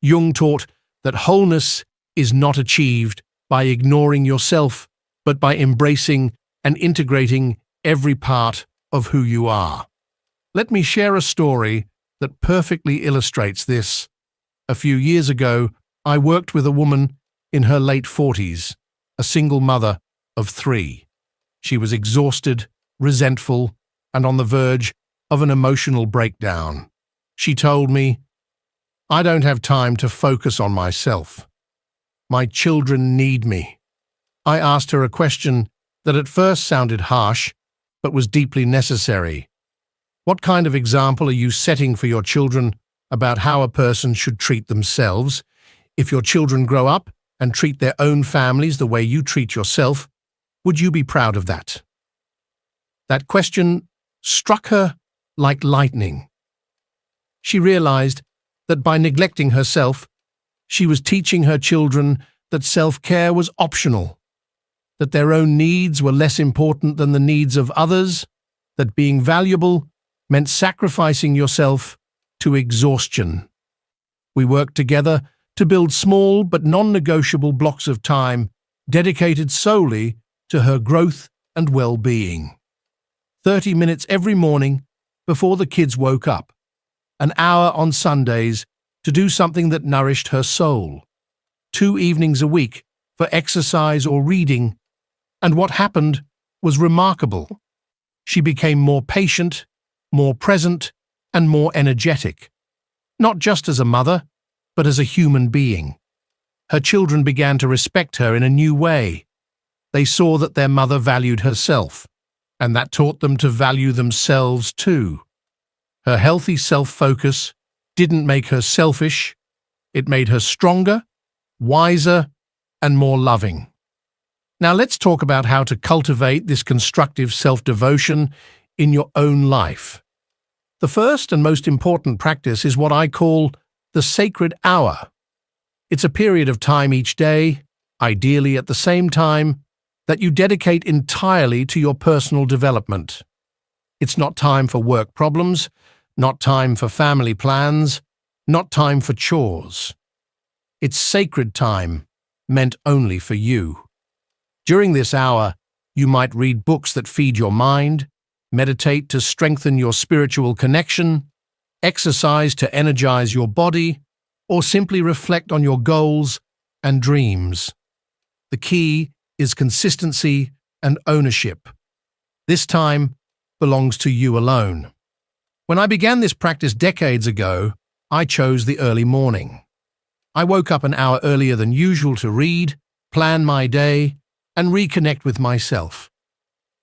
Jung taught that wholeness is not achieved by ignoring yourself, but by embracing and integrating every part of who you are. Let me share a story that perfectly illustrates this. A few years ago, I worked with a woman in her late 40s, a single mother of 3. She was exhausted, resentful, and on the verge of an emotional breakdown. She told me, "I don't have time to focus on myself. My children need me." I asked her a question that at first sounded harsh, but was deeply necessary. What kind of example are you setting for your children about how a person should treat themselves? If your children grow up and treat their own families the way you treat yourself, would you be proud of that? That question struck her like lightning. She realized that by neglecting herself, she was teaching her children that self-care was optional, that their own needs were less important than the needs of others, that being valuable meant sacrificing yourself to exhaustion. We worked together to build small but non-negotiable blocks of time dedicated solely to her growth and well-being. 30 minutes every morning before the kids woke up, an hour on Sundays to do something that nourished her soul, 2 evenings a week for exercise or reading, and what happened was remarkable. She became more patient, more present, and more energetic, not just as a mother, but as a human being. Her children began to respect her in a new way. They saw that their mother valued herself, and that taught them to value themselves too. Her healthy self-focus didn't make her selfish, it made her stronger, wiser, and more loving. Now let's talk about how to cultivate this constructive self-devotion in your own life. The first and most important practice is what I call the sacred hour. It's a period of time each day, ideally at the same time, that you dedicate entirely to your personal development. It's not time for work problems, not time for family plans, not time for chores. It's sacred time, meant only for you. During this hour, you might read books that feed your mind, meditate to strengthen your spiritual connection, exercise to energize your body, or simply reflect on your goals and dreams. The key is consistency and ownership. This time belongs to you alone. When I began this practice decades ago, I chose the early morning. I woke up an hour earlier than usual to read, plan my day, and reconnect with myself.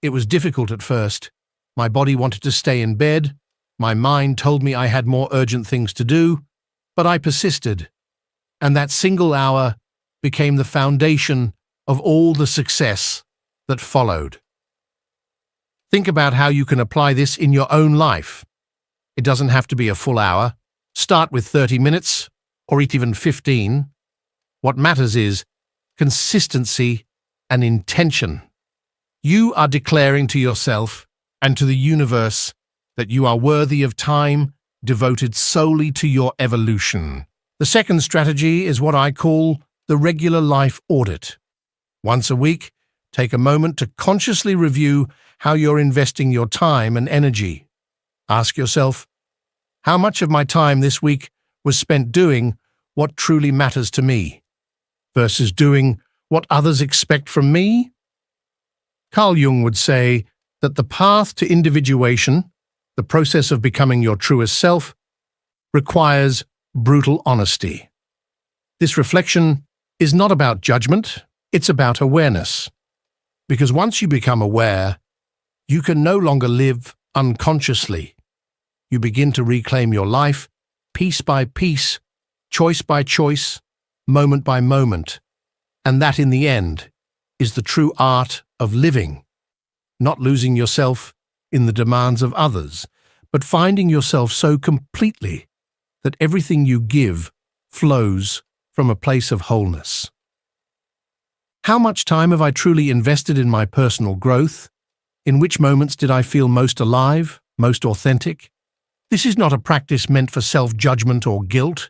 It was difficult at first. My body wanted to stay in bed. My mind told me I had more urgent things to do, but I persisted. And that single hour became the foundation of all the success that followed. Think about how you can apply this in your own life. It doesn't have to be a full hour. Start with 30 minutes, or even 15. What matters is consistency and intention. You are declaring to yourself and to the universe that you are worthy of time devoted solely to your evolution. The second strategy is what I call the regular life audit. Once a week, take a moment to consciously review how you're investing your time and energy. Ask yourself, How much of my time this week was spent doing what truly matters to me versus doing what others expect from me? Carl Jung would say that the path to individuation, the process of becoming your truest self, requires brutal honesty. This reflection is not about judgment, it's about awareness. Because once you become aware, you can no longer live unconsciously. You begin to reclaim your life, piece by piece, choice by choice, moment by moment. And that, in the end, is the true art of living, not losing yourself in the demands of others, but finding yourself so completely that everything you give flows from a place of wholeness. How much time have I truly invested in my personal growth? In which moments did I feel most alive, most authentic? This is not a practice meant for self-judgment or guilt.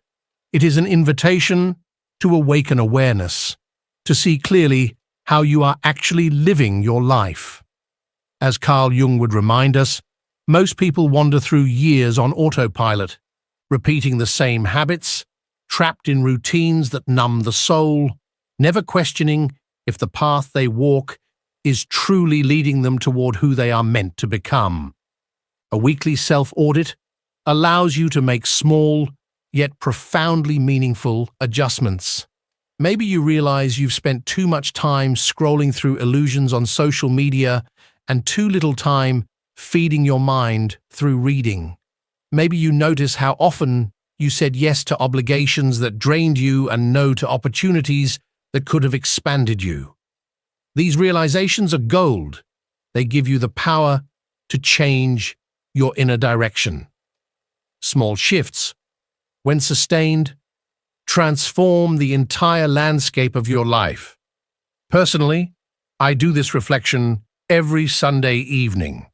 It is an invitation to awaken awareness, to see clearly how you are actually living your life. As Carl Jung would remind us, most people wander through years on autopilot, repeating the same habits, trapped in routines that numb the soul, never questioning if the path they walk is truly leading them toward who they are meant to become. A weekly self-audit allows you to make small, yet profoundly meaningful adjustments. Maybe you realize you've spent too much time scrolling through illusions on social media and too little time feeding your mind through reading. Maybe you notice how often you said yes to obligations that drained you and no to opportunities that could have expanded you. These realizations are gold. They give you the power to change your inner direction. Small shifts, when sustained, transform the entire landscape of your life. Personally, I do this reflection every Sunday evening.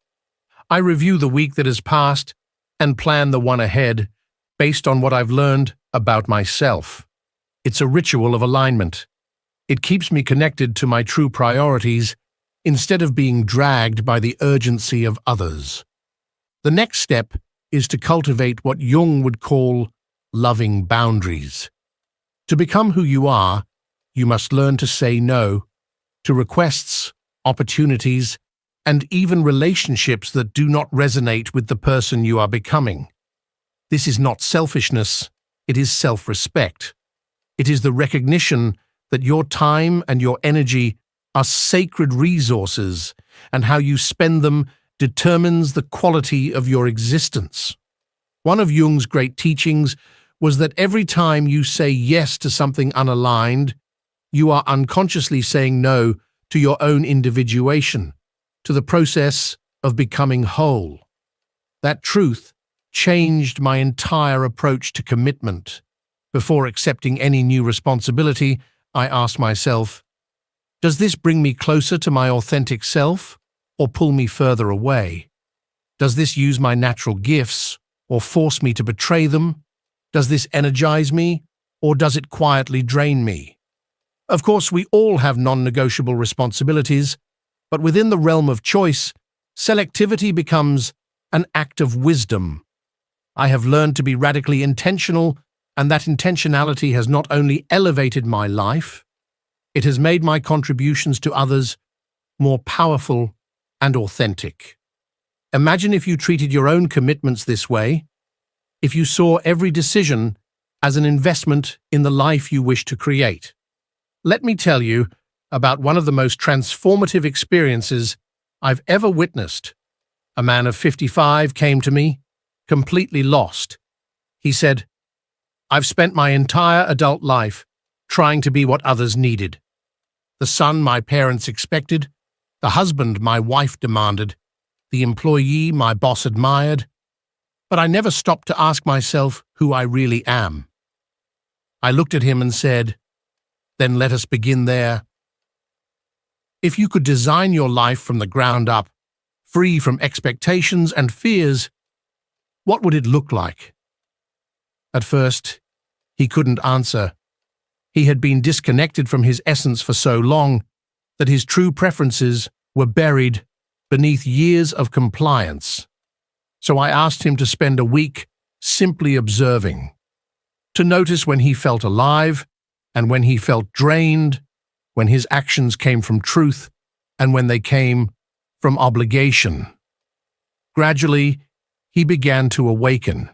I review the week that has passed and plan the one ahead based on what I've learned about myself. It's a ritual of alignment. It keeps me connected to my true priorities instead of being dragged by the urgency of others. The next step is to cultivate what Jung would call loving boundaries. To become who you are, you must learn to say no to requests, opportunities, and even relationships that do not resonate with the person you are becoming. This is not selfishness, it is self-respect. It is the recognition that your time and your energy are sacred resources, and how you spend them determines the quality of your existence. One of Jung's great teachings was that every time you say yes to something unaligned, you are unconsciously saying no to your own individuation, to the process of becoming whole. That truth changed my entire approach to commitment. Before accepting any new responsibility, I asked myself, does this bring me closer to my authentic self or pull me further away? Does this use my natural gifts or force me to betray them? Does this energize me or does it quietly drain me? Of course, we all have non-negotiable responsibilities, but within the realm of choice, selectivity becomes an act of wisdom. I have learned to be radically intentional, and that intentionality has not only elevated my life, it has made my contributions to others more powerful and authentic. Imagine if you treated your own commitments this way, if you saw every decision as an investment in the life you wish to create. Let me tell you about one of the most transformative experiences I've ever witnessed. A man of 55 came to me, completely lost. He said, "I've spent my entire adult life trying to be what others needed. The son my parents expected, the husband my wife demanded, the employee my boss admired, but I never stopped to ask myself who I really am." I looked at him and said, "Then let us begin there. If you could design your life from the ground up, free from expectations and fears, what would it look like?" At first, he couldn't answer. He had been disconnected from his essence for so long that his true preferences were buried beneath years of compliance. So I asked him to spend a week simply observing, to notice when he felt alive and when he felt drained, when his actions came from truth and when they came from obligation. Gradually, he began to awaken.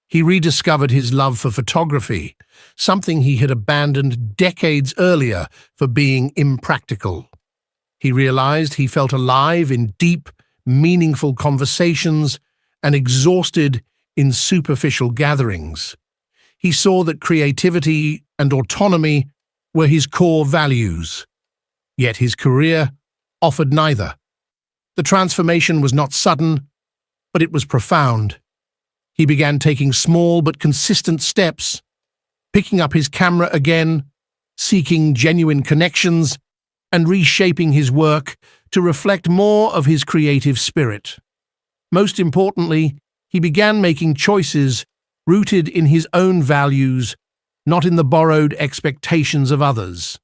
He rediscovered his love for photography, something he had abandoned decades earlier for being impractical. He realized he felt alive in deep, meaningful conversations and exhausted in superficial gatherings. He saw that creativity and autonomy were his core values, yet his career offered neither. The transformation was not sudden, but it was profound. He began taking small but consistent steps, picking up his camera again, seeking genuine connections, and reshaping his work to reflect more of his creative spirit. Most importantly, he began making choices rooted in his own values, not in the borrowed expectations of others.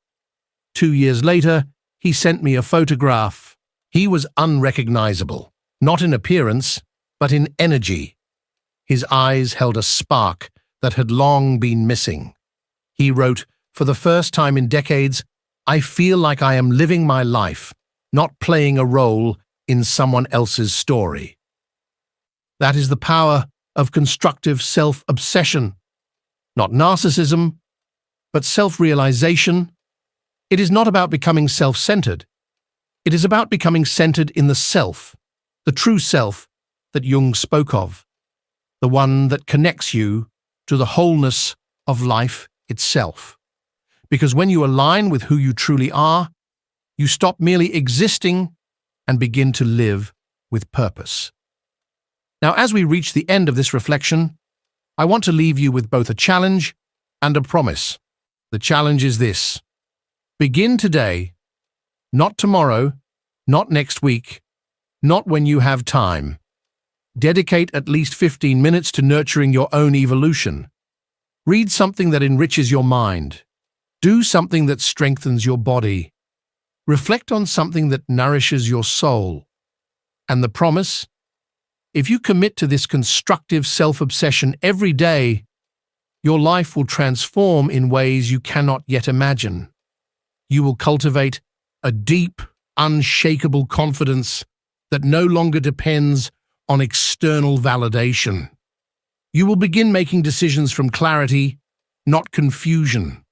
2 years later, he sent me a photograph. He was unrecognizable, not in appearance, but in energy. His eyes held a spark that had long been missing. He wrote, "For the first time in decades, I feel like I am living my life, not playing a role in someone else's story." That is the power of constructive self-obsession. Not narcissism, but self-realization. It is not about becoming self-centered. It is about becoming centered in the self, the true self that Jung spoke of, the one that connects you to the wholeness of life itself. Because when you align with who you truly are, you stop merely existing and begin to live with purpose. Now, as we reach the end of this reflection, I want to leave you with both a challenge and a promise. The challenge is this: begin today, not tomorrow, not next week, not when you have time. Dedicate at least 15 minutes to nurturing your own evolution. Read something that enriches your mind. Do something that strengthens your body. Reflect on something that nourishes your soul. And the promise? If you commit to this constructive self-obsession every day, your life will transform in ways you cannot yet imagine. You will cultivate a deep, unshakable confidence that no longer depends on external validation. You will begin making decisions from clarity, not confusion.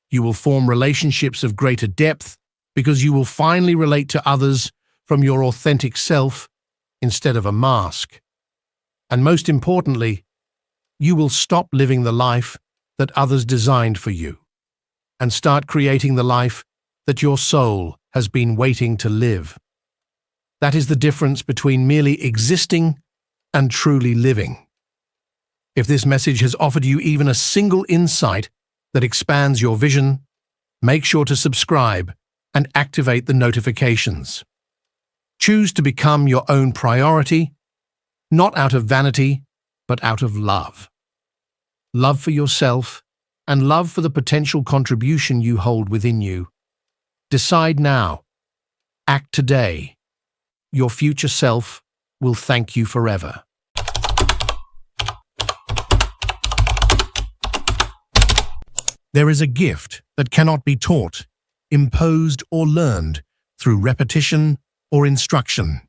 You will form relationships of greater depth because you will finally relate to others from your authentic self instead of a mask. And most importantly, you will stop living the life that others designed for you and start creating the life that your soul has been waiting to live. That is the difference between merely existing and truly living. If this message has offered you even a single insight that expands your vision, make sure to subscribe and activate the notifications. Choose to become your own priority, not out of vanity, but out of love. Love for yourself and love for the potential contribution you hold within you. Decide now. Act today. Your future self will thank you forever. There is a gift that cannot be taught, imposed, or learned through repetition or instruction.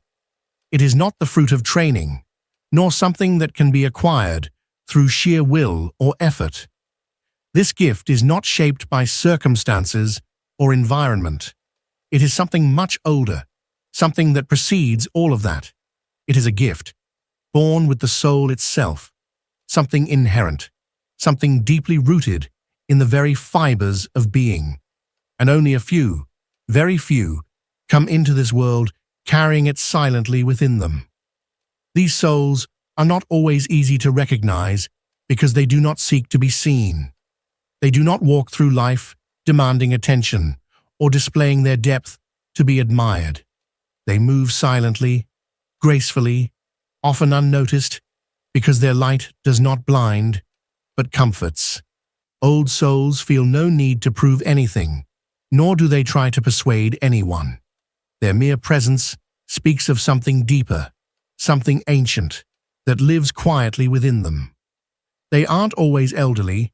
It is not the fruit of training, nor something that can be acquired through sheer will or effort. This gift is not shaped by circumstances or environment. It is something much older, something that precedes all of that. It is a gift, born with the soul itself, something inherent, something deeply rooted in the very fibers of being. And only a few, very few, come into this world carrying it silently within them. These souls are not always easy to recognize because they do not seek to be seen. They do not walk through life demanding attention or displaying their depth to be admired. They move silently, gracefully, often unnoticed, because their light does not blind, but comforts. Old souls feel no need to prove anything, nor do they try to persuade anyone. Their mere presence speaks of something deeper, something ancient, that lives quietly within them. They aren't always elderly.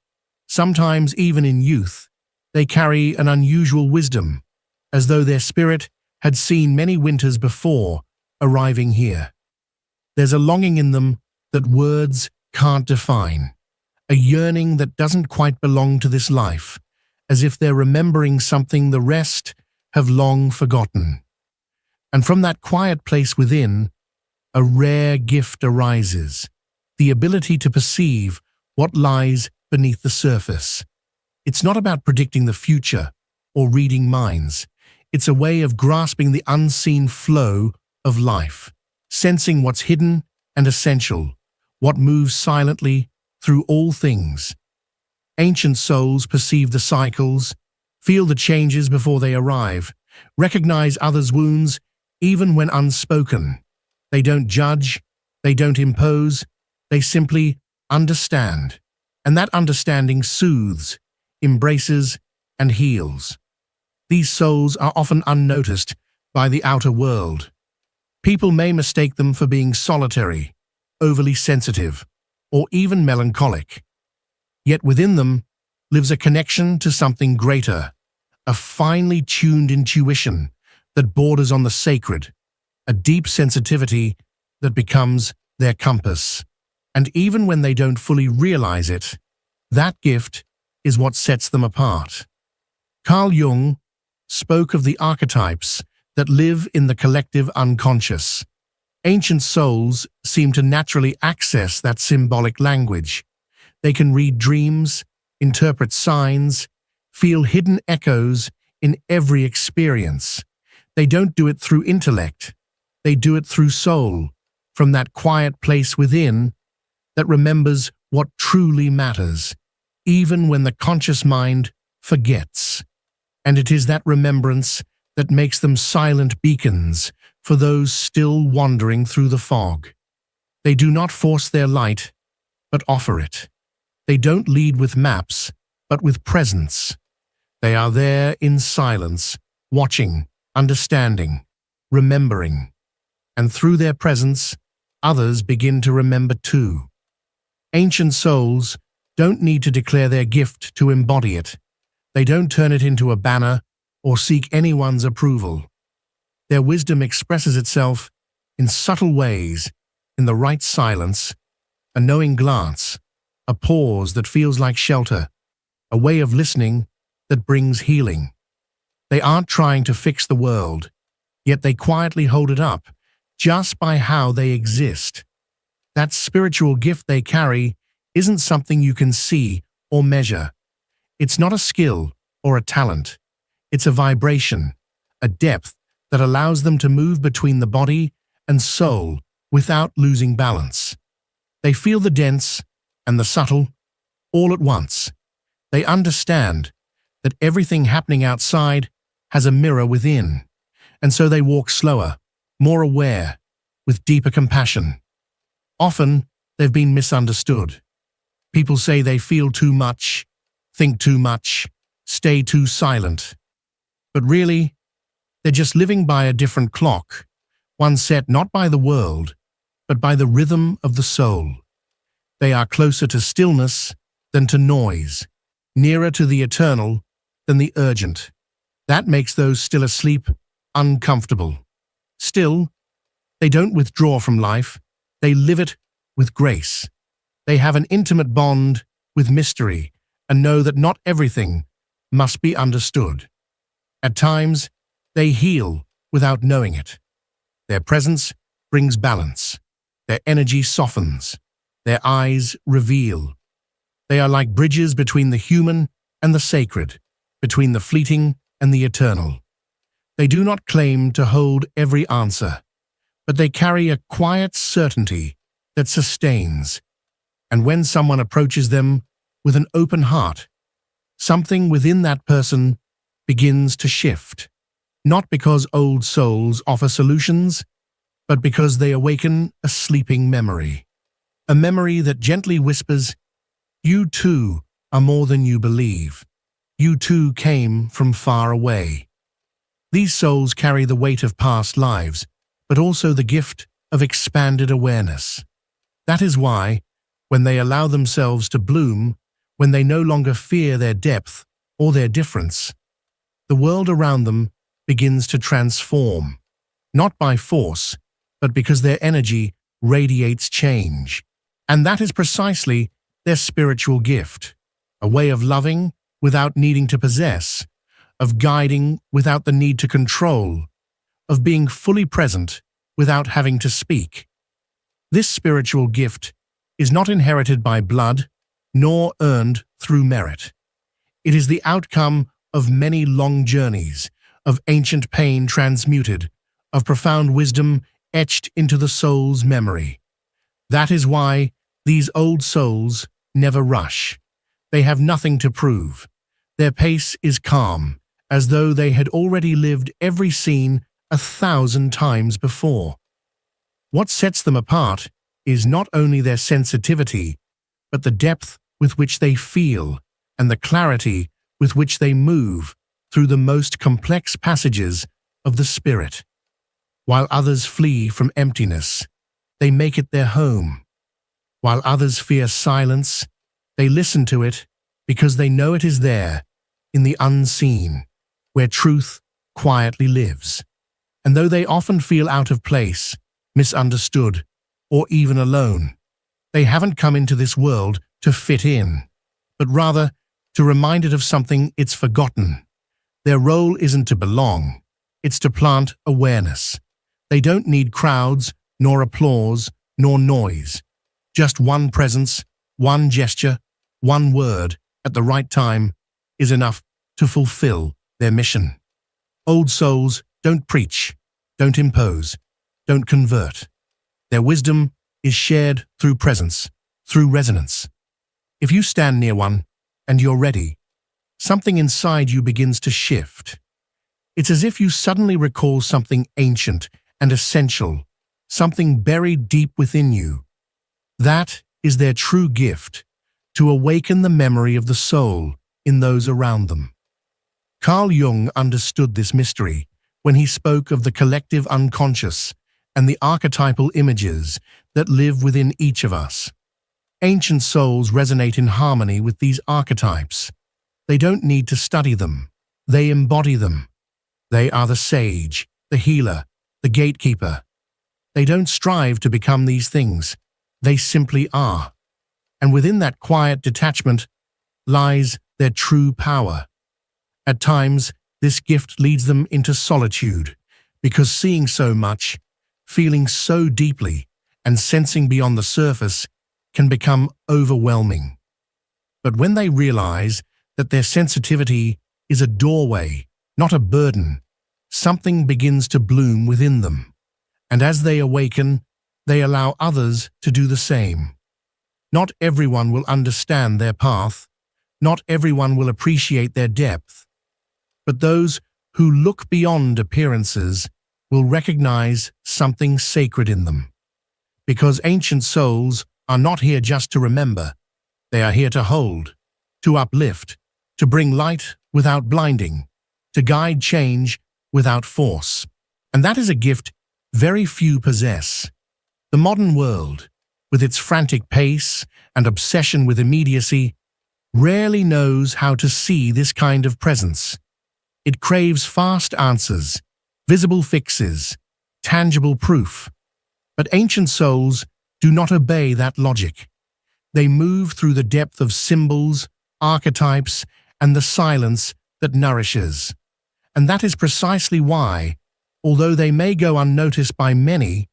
Sometimes, even in youth, they carry an unusual wisdom, as though their spirit had seen many winters before arriving here. There's a longing in them that words can't define, a yearning that doesn't quite belong to this life, as if they're remembering something the rest have long forgotten. And from that quiet place within, a rare gift arises, the ability to perceive what lies beneath the surface. It's not about predicting the future or reading minds. It's a way of grasping the unseen flow of life, sensing what's hidden and essential, what moves silently through all things. Ancient souls perceive the cycles, feel the changes before they arrive, recognize others' wounds even when unspoken. They don't judge, they don't impose, they simply understand. And that understanding soothes, embraces, and heals. These souls are often unnoticed by the outer world. People may mistake them for being solitary, overly sensitive, or even melancholic. Yet within them lives a connection to something greater, a finely tuned intuition that borders on the sacred, a deep sensitivity that becomes their compass. And even when they don't fully realize it, that gift is what sets them apart. Carl Jung spoke of the archetypes that live in the collective unconscious. Ancient souls seem to naturally access that symbolic language. They can read dreams, interpret signs, feel hidden echoes in every experience. They don't do it through intellect. They do it through soul, from that quiet place within that remembers what truly matters, even when the conscious mind forgets. And it is that remembrance that makes them silent beacons for those still wandering through the fog. They do not force their light, but offer it. They don't lead with maps, but with presence. They are there in silence, watching, understanding, remembering. And through their presence, others begin to remember too. Ancient souls don't need to declare their gift to embody it. They don't turn it into a banner or seek anyone's approval. Their wisdom expresses itself in subtle ways, in the right silence, a knowing glance, a pause that feels like shelter, a way of listening that brings healing. They aren't trying to fix the world, yet they quietly hold it up, just by how they exist. That spiritual gift they carry isn't something you can see or measure. It's not a skill or a talent. It's a vibration, a depth that allows them to move between the body and soul without losing balance. They feel the dense and the subtle all at once. They understand that everything happening outside has a mirror within, and so they walk slower, more aware, with deeper compassion. Often, they've been misunderstood. People say they feel too much, think too much, stay too silent. But really, they're just living by a different clock, one set not by the world, but by the rhythm of the soul. They are closer to stillness than to noise, nearer to the eternal than the urgent. That makes those still asleep uncomfortable. Still, they don't withdraw from life, they live it with grace. They have an intimate bond with mystery and know that not everything must be understood. At times, they heal without knowing it. Their presence brings balance. Their energy softens. Their eyes reveal. They are like bridges between the human and the sacred, between the fleeting and the eternal. They do not claim to hold every answer, but they carry a quiet certainty that sustains. And when someone approaches them with an open heart, something within that person begins to shift. Not because old souls offer solutions, but because they awaken a sleeping memory. A memory that gently whispers, "You too are more than you believe. You too came from far away." These souls carry the weight of past lives, but also the gift of expanded awareness. That is why, when they allow themselves to bloom, when they no longer fear their depth or their difference, the world around them begins to transform, not by force, but because their energy radiates change. And that is precisely their spiritual gift, a way of loving without needing to possess, of guiding without the need to control, of being fully present without having to speak. This spiritual gift is not inherited by blood, nor earned through merit. It is the outcome of many long journeys, of ancient pain transmuted, of profound wisdom etched into the soul's memory. That is why these old souls never rush. They have nothing to prove. Their pace is calm, as though they had already lived every scene 1,000 times before. What sets them apart is not only their sensitivity, but the depth with which they feel and the clarity with which they move through the most complex passages of the spirit. While others flee from emptiness, they make it their home. While others fear silence, they listen to it because they know it is there, in the unseen, where truth quietly lives. And though they often feel out of place, misunderstood, or even alone, they haven't come into this world to fit in, but rather to remind it of something it's forgotten. Their role isn't to belong, it's to plant awareness. They don't need crowds, nor applause, nor noise. Just one presence, one gesture, one word at the right time is enough to fulfill their mission. Old souls don't preach, don't impose, don't convert. Their wisdom is shared through presence, through resonance. If you stand near one and you're ready, something inside you begins to shift. It's as if you suddenly recall something ancient and essential, something buried deep within you. That is their true gift, to awaken the memory of the soul in those around them. Carl Jung understood this mystery when he spoke of the collective unconscious and the archetypal images that live within each of us. Ancient souls resonate in harmony with these archetypes. They don't need to study them. They embody them. They are the sage, the healer, the gatekeeper. They don't strive to become these things. They simply are. And within that quiet detachment lies their true power. At times, this gift leads them into solitude, because seeing so much, feeling so deeply, and sensing beyond the surface can become overwhelming. But when they realize that their sensitivity is a doorway, not a burden, something begins to bloom within them. And as they awaken, they allow others to do the same. Not everyone will understand their path. Not everyone will appreciate their depth. But those who look beyond appearances will recognize something sacred in them. Because ancient souls are not here just to remember. They are here to hold, to uplift, to bring light without blinding, to guide change without force. And that is a gift very few possess. The modern world, with its frantic pace and obsession with immediacy, rarely knows how to see this kind of presence. It craves fast answers, visible fixes, tangible proof. But ancient souls do not obey that logic. They move through the depth of symbols, archetypes, and the silence that nourishes. And that is precisely why, although they may go unnoticed by many,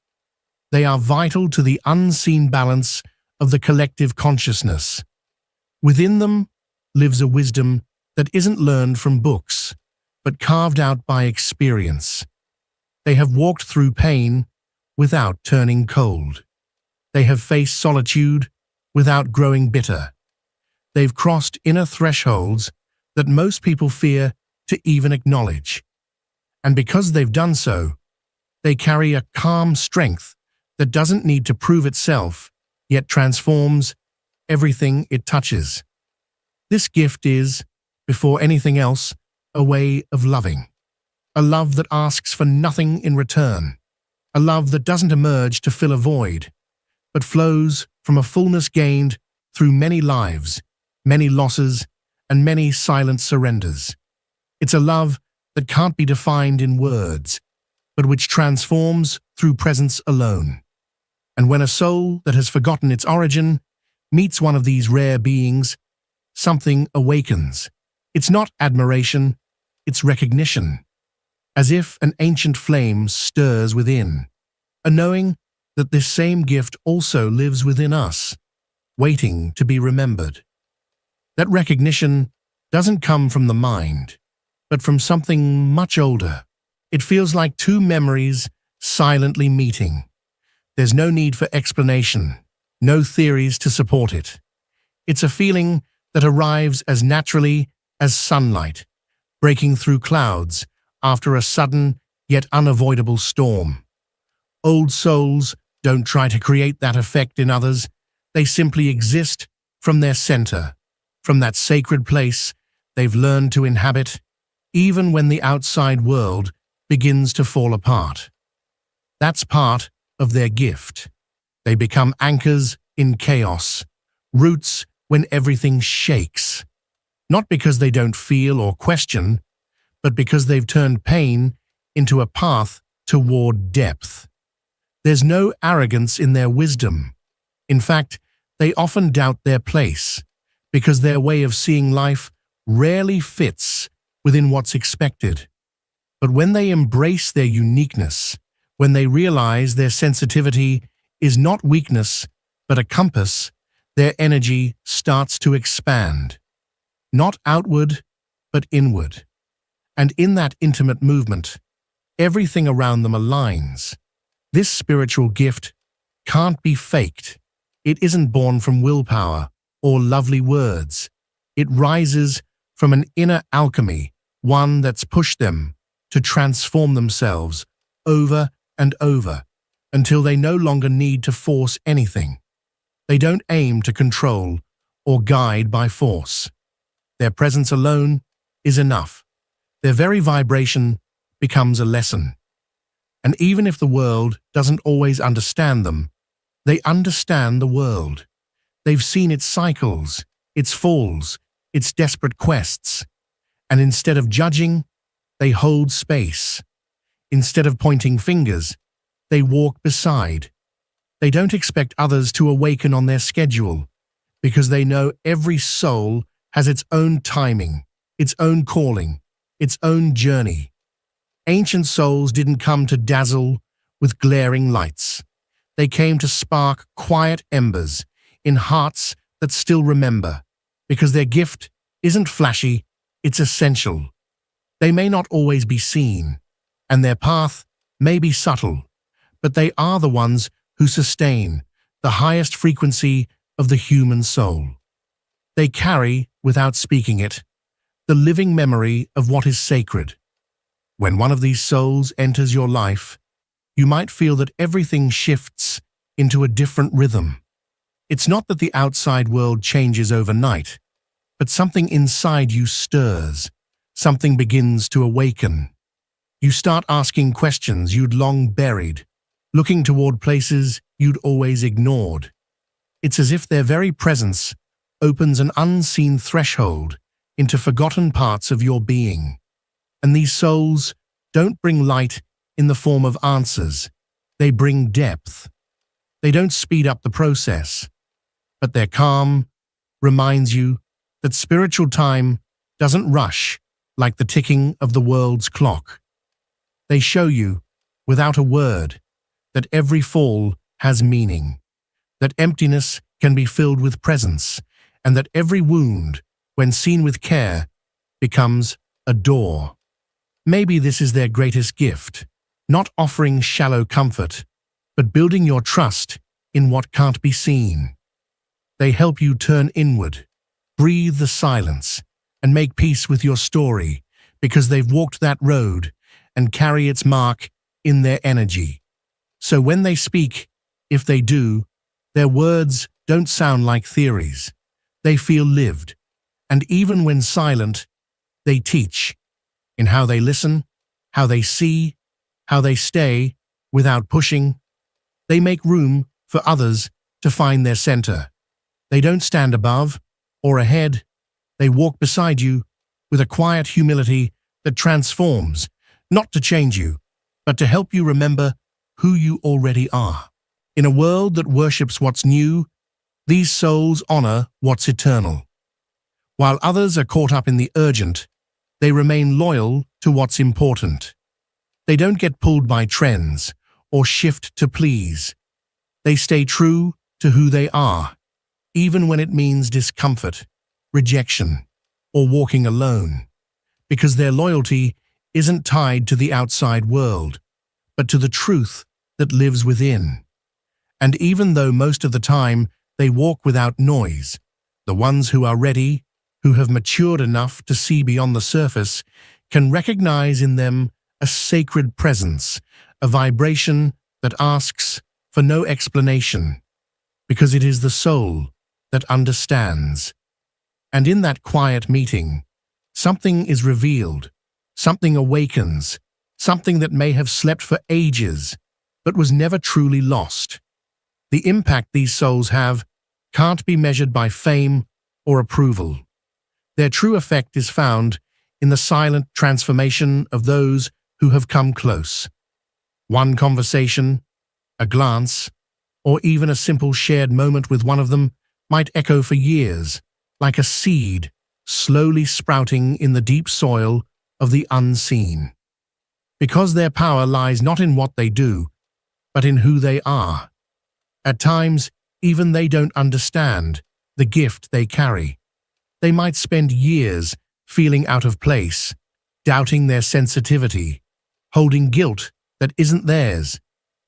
they are vital to the unseen balance of the collective consciousness. Within them lives a wisdom that isn't learned from books, but carved out by experience. They have walked through pain without turning cold. They have faced solitude without growing bitter. They've crossed inner thresholds that most people fear to even acknowledge. And because they've done so, they carry a calm strength that doesn't need to prove itself, yet transforms everything it touches. This gift is, before anything else, a way of loving. A love that asks for nothing in return. A love that doesn't emerge to fill a void, but flows from a fullness gained through many lives, many losses, and many silent surrenders. It's a love that can't be defined in words, but which transforms through presence alone. And when a soul that has forgotten its origin meets one of these rare beings, something awakens. It's not admiration, it's recognition, as if an ancient flame stirs within, a knowing that this same gift also lives within us, waiting to be remembered. That recognition doesn't come from the mind, but from something much older. It feels like two memories silently meeting. There's no need for explanation, no theories to support it. It's a feeling that arrives as naturally as sunlight, breaking through clouds after a sudden yet unavoidable storm. Old souls don't try to create that effect in others. They simply exist from their center, from that sacred place they've learned to inhabit, even when the outside world begins to fall apart. That's part of their gift. They become anchors in chaos, roots when everything shakes, not because they don't feel or question, but because they've turned pain into a path toward depth. There's no arrogance in their wisdom. In fact, they often doubt their place, because their way of seeing life rarely fits within what's expected. But when they embrace their uniqueness, when they realize their sensitivity is not weakness, but a compass, their energy starts to expand. Not outward, but inward. And in that intimate movement, everything around them aligns. This spiritual gift can't be faked. It isn't born from willpower or lovely words. It rises from an inner alchemy, one that's pushed them to transform themselves over and over until they no longer need to force anything. They don't aim to control or guide by force. Their presence alone is enough. Their very vibration becomes a lesson. And even if the world doesn't always understand them, they understand the world. They've seen its cycles, its falls, its desperate quests. And instead of judging, they hold space. Instead of pointing fingers, they walk beside. They don't expect others to awaken on their schedule, because they know every soul has its own timing, its own calling, its own journey. Ancient souls didn't come to dazzle with glaring lights. They came to spark quiet embers in hearts that still remember, because their gift isn't flashy, it's essential. They may not always be seen, and their path may be subtle, but they are the ones who sustain the highest frequency of the human soul. They carry, without speaking it, the living memory of what is sacred. When one of these souls enters your life, you might feel that everything shifts into a different rhythm. It's not that the outside world changes overnight, but something inside you stirs, something begins to awaken. You start asking questions you'd long buried, looking toward places you'd always ignored. It's as if their very presence opens an unseen threshold into forgotten parts of your being. And these souls don't bring light in the form of answers. They bring depth. They don't speed up the process, but their calm reminds you that spiritual time doesn't rush like the ticking of the world's clock. They show you, without a word, that every fall has meaning, that emptiness can be filled with presence, and that every wound, when seen with care, becomes a door. Maybe this is their greatest gift, not offering shallow comfort, but building your trust in what can't be seen. They help you turn inward, breathe the silence, and make peace with your story, because they've walked that road and carry its mark in their energy. So when they speak, if they do, their words don't sound like theories. They feel lived, and even when silent, they teach in how they listen, how they see, how they stay without pushing. They make room for others to find their center. They don't stand above or ahead. They walk beside you with a quiet humility that transforms, not to change you, but to help you remember who you already are. In a world that worships what's new, these souls honor what's eternal. While others are caught up in the urgent, they remain loyal to what's important. They don't get pulled by trends or shift to please. They stay true to who they are, even when it means discomfort, rejection, or walking alone, because their loyalty isn't tied to the outside world, but to the truth that lives within. And even though most of the time they walk without noise, the ones who are ready, who have matured enough to see beyond the surface, can recognize in them a sacred presence, a vibration that asks for no explanation, because it is the soul that understands. And in that quiet meeting, something is revealed, something awakens, something that may have slept for ages, but was never truly lost. The impact these souls have can't be measured by fame or approval. Their true effect is found in the silent transformation of those who have come close. One conversation, a glance, or even a simple shared moment with one of them might echo for years, like a seed slowly sprouting in the deep soil of the unseen. Because their power lies not in what they do, but in who they are. At times, even they don't understand the gift they carry. They might spend years feeling out of place, doubting their sensitivity, holding guilt that isn't theirs,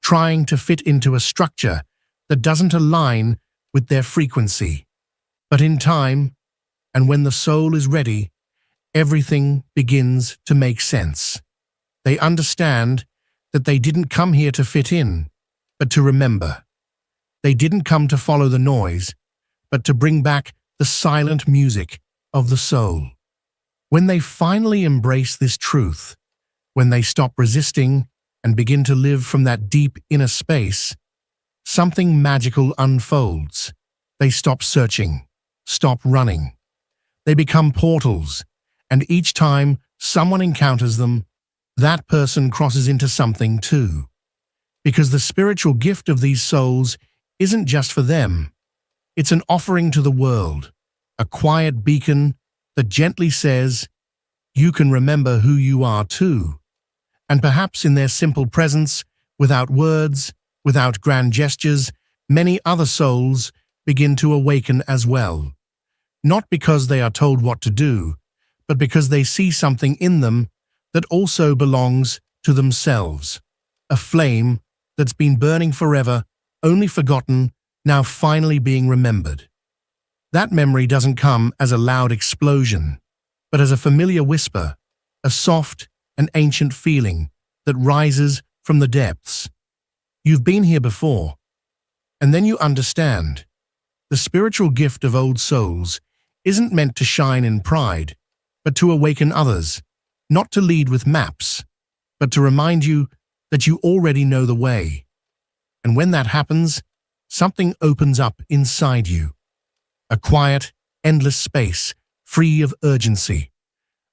trying to fit into a structure that doesn't align with their frequency. But in time, and when the soul is ready, everything begins to make sense. They understand that they didn't come here to fit in, but to remember. They didn't come to follow the noise, but to bring back the silent music of the soul. When they finally embrace this truth, when they stop resisting and begin to live from that deep inner space, something magical unfolds. They stop searching, stop running. They become portals, and each time someone encounters them, that person crosses into something too. Because the spiritual gift of these souls isn't just for them. It's an offering to the world, a quiet beacon that gently says, you can remember who you are too. And perhaps in their simple presence, without words, without grand gestures, many other souls begin to awaken as well. Not because they are told what to do, but because they see something in them that also belongs to themselves. A flame that's been burning forever, only forgotten, now finally being remembered. That memory doesn't come as a loud explosion, but as a familiar whisper, a soft and ancient feeling that rises from the depths. You've been here before, and then you understand. The spiritual gift of old souls isn't meant to shine in pride, but to awaken others, not to lead with maps, but to remind you that you already know the way. And when that happens, something opens up inside you. A quiet, endless space, free of urgency.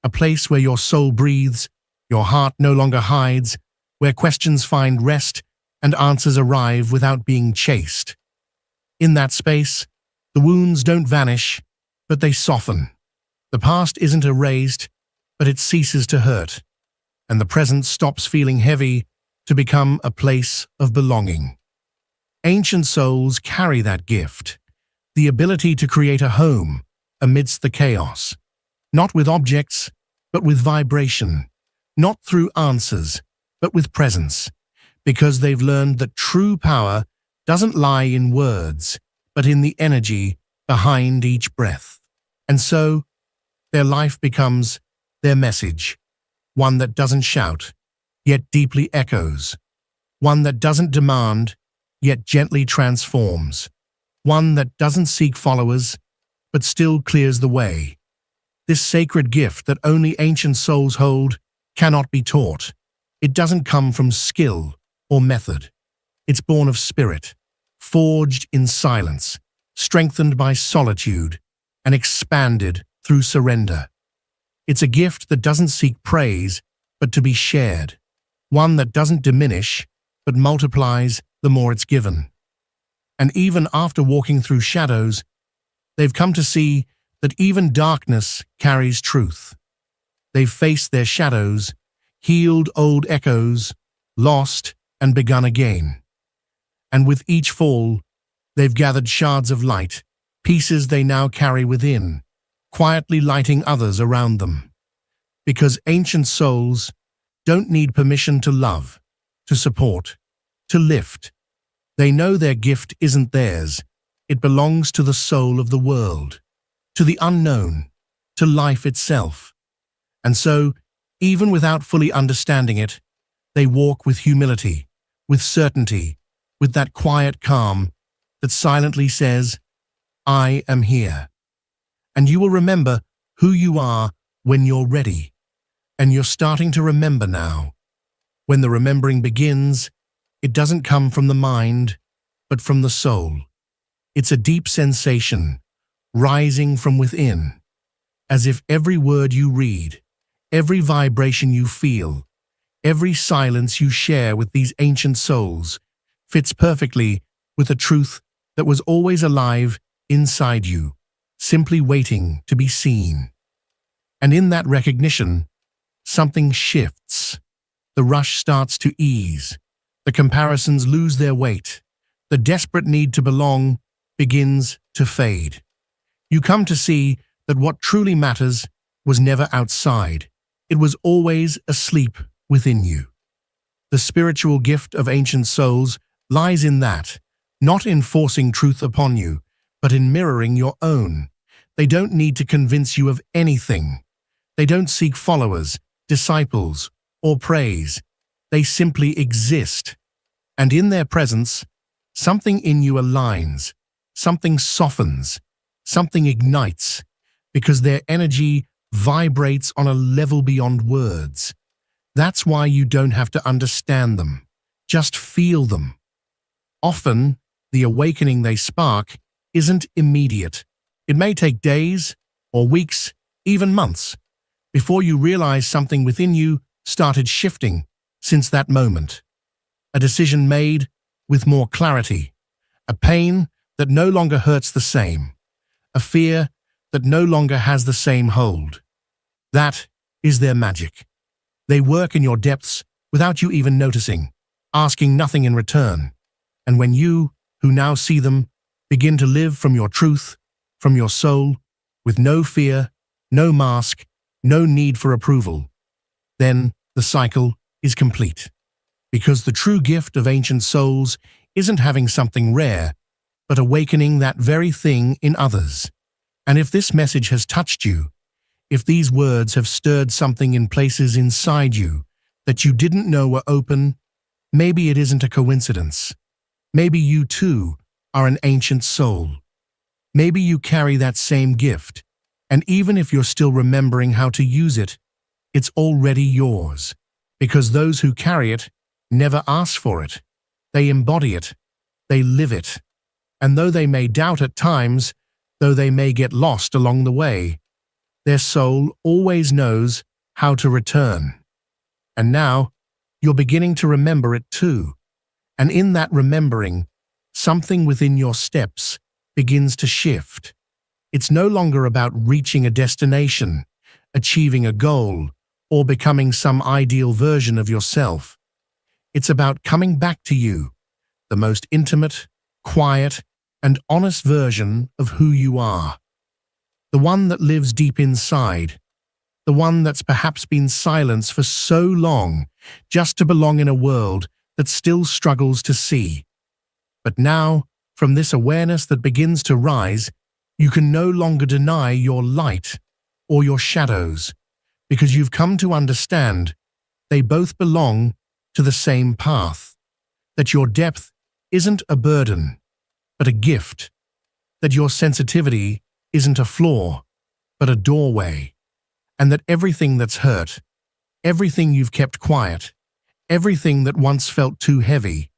A place where your soul breathes, your heart no longer hides, where questions find rest and answers arrive without being chased. In that space, the wounds don't vanish, but they soften. The past isn't erased, but it ceases to hurt, and the present stops feeling heavy to become a place of belonging. Ancient souls carry that gift, the ability to create a home amidst the chaos, not with objects, but with vibration, not through answers, but with presence, because they've learned that true power doesn't lie in words, but in the energy behind each breath. And so, their life becomes their message, one that doesn't shout, yet deeply echoes, one that doesn't demand, yet gently transforms, one that doesn't seek followers, but still clears the way. This sacred gift that only ancient souls hold cannot be taught. It doesn't come from skill or method. It's born of spirit, forged in silence, strengthened by solitude, and expanded through surrender. It's a gift that doesn't seek praise, but to be shared, one that doesn't diminish, but multiplies the more it's given. And even after walking through shadows, they've come to see that even darkness carries truth. They've faced their shadows, healed old echoes, lost and begun again. And with each fall, they've gathered shards of light, pieces they now carry within, quietly lighting others around them. Because ancient souls don't need permission to love, to support, to lift. They know their gift isn't theirs. It belongs to the soul of the world, to the unknown, to life itself. And so, even without fully understanding it, they walk with humility, with certainty, with that quiet calm that silently says, I am here. And you will remember who you are when you're ready. And you're starting to remember now. When the remembering begins, it doesn't come from the mind, but from the soul. It's a deep sensation, rising from within, as if every word you read, every vibration you feel, every silence you share with these ancient souls fits perfectly with a truth that was always alive inside you, simply waiting to be seen. And in that recognition, something shifts. The rush starts to ease. The comparisons lose their weight. The desperate need to belong begins to fade. You come to see that what truly matters was never outside. It was always asleep within you. The spiritual gift of ancient souls lies in that, not in forcing truth upon you, but in mirroring your own. They don't need to convince you of anything. They don't seek followers, disciples, or praise. They simply exist. And in their presence, something in you aligns, something softens, something ignites, because their energy vibrates on a level beyond words. That's why you don't have to understand them. Just feel them. Often, the awakening they spark isn't immediate. It may take days or weeks, even months, before you realize something within you started shifting since that moment. A decision made with more clarity, a pain that no longer hurts the same, a fear that no longer has the same hold. That is their magic. They work in your depths without you even noticing, asking nothing in return. And when you, who now see them, begin to live from your truth, from your soul, with no fear, no mask, no need for approval, then the cycle is complete. Because the true gift of ancient souls isn't having something rare, but awakening that very thing in others. And if this message has touched you, if these words have stirred something in places inside you that you didn't know were open, maybe it isn't a coincidence. Maybe you too are an ancient soul. Maybe you carry that same gift, and even if you're still remembering how to use it, it's already yours. Because those who carry it never ask for it. They embody it. They live it. And though they may doubt at times, though they may get lost along the way, their soul always knows how to return. And now, you're beginning to remember it too. And in that remembering, something within your steps begins to shift. It's no longer about reaching a destination, achieving a goal, or becoming some ideal version of yourself. It's about coming back to you, the most intimate, quiet, and honest version of who you are. The one that lives deep inside. The one that's perhaps been silenced for so long just to belong in a world that still struggles to see. But now, from this awareness that begins to rise, you can no longer deny your light or your shadows, because you've come to understand they both belong to the same path, that your depth isn't a burden, but a gift, that your sensitivity isn't a flaw, but a doorway, and that everything that's hurt, everything you've kept quiet, everything that once felt too heavy,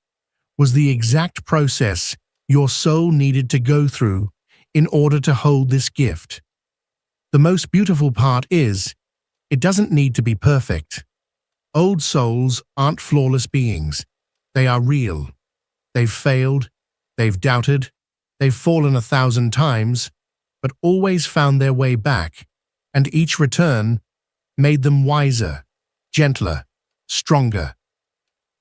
was the exact process your soul needed to go through in order to hold this gift. The most beautiful part is, it doesn't need to be perfect. Old souls aren't flawless beings. They are real. They've failed, they've doubted, they've fallen 1,000 times, but always found their way back, and each return made them wiser, gentler, stronger.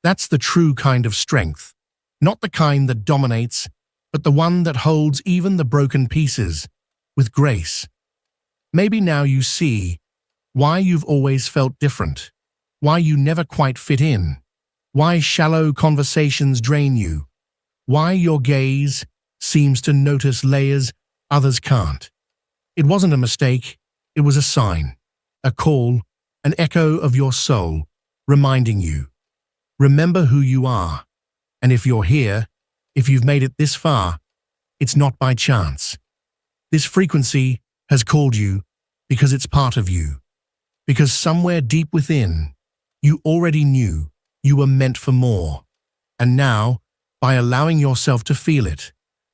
That's the true kind of strength, not the kind that dominates, but the one that holds even the broken pieces with grace. Maybe now you see why you've always felt different, why you never quite fit in, why shallow conversations drain you, why your gaze seems to notice layers others can't. It wasn't a mistake, it was a sign, a call, an echo of your soul, reminding you. Remember who you are, and if you're here, if you've made it this far, it's not by chance. This frequency has called you because it's part of you, because somewhere deep within, you already knew you were meant for more. And now, by allowing yourself to feel it,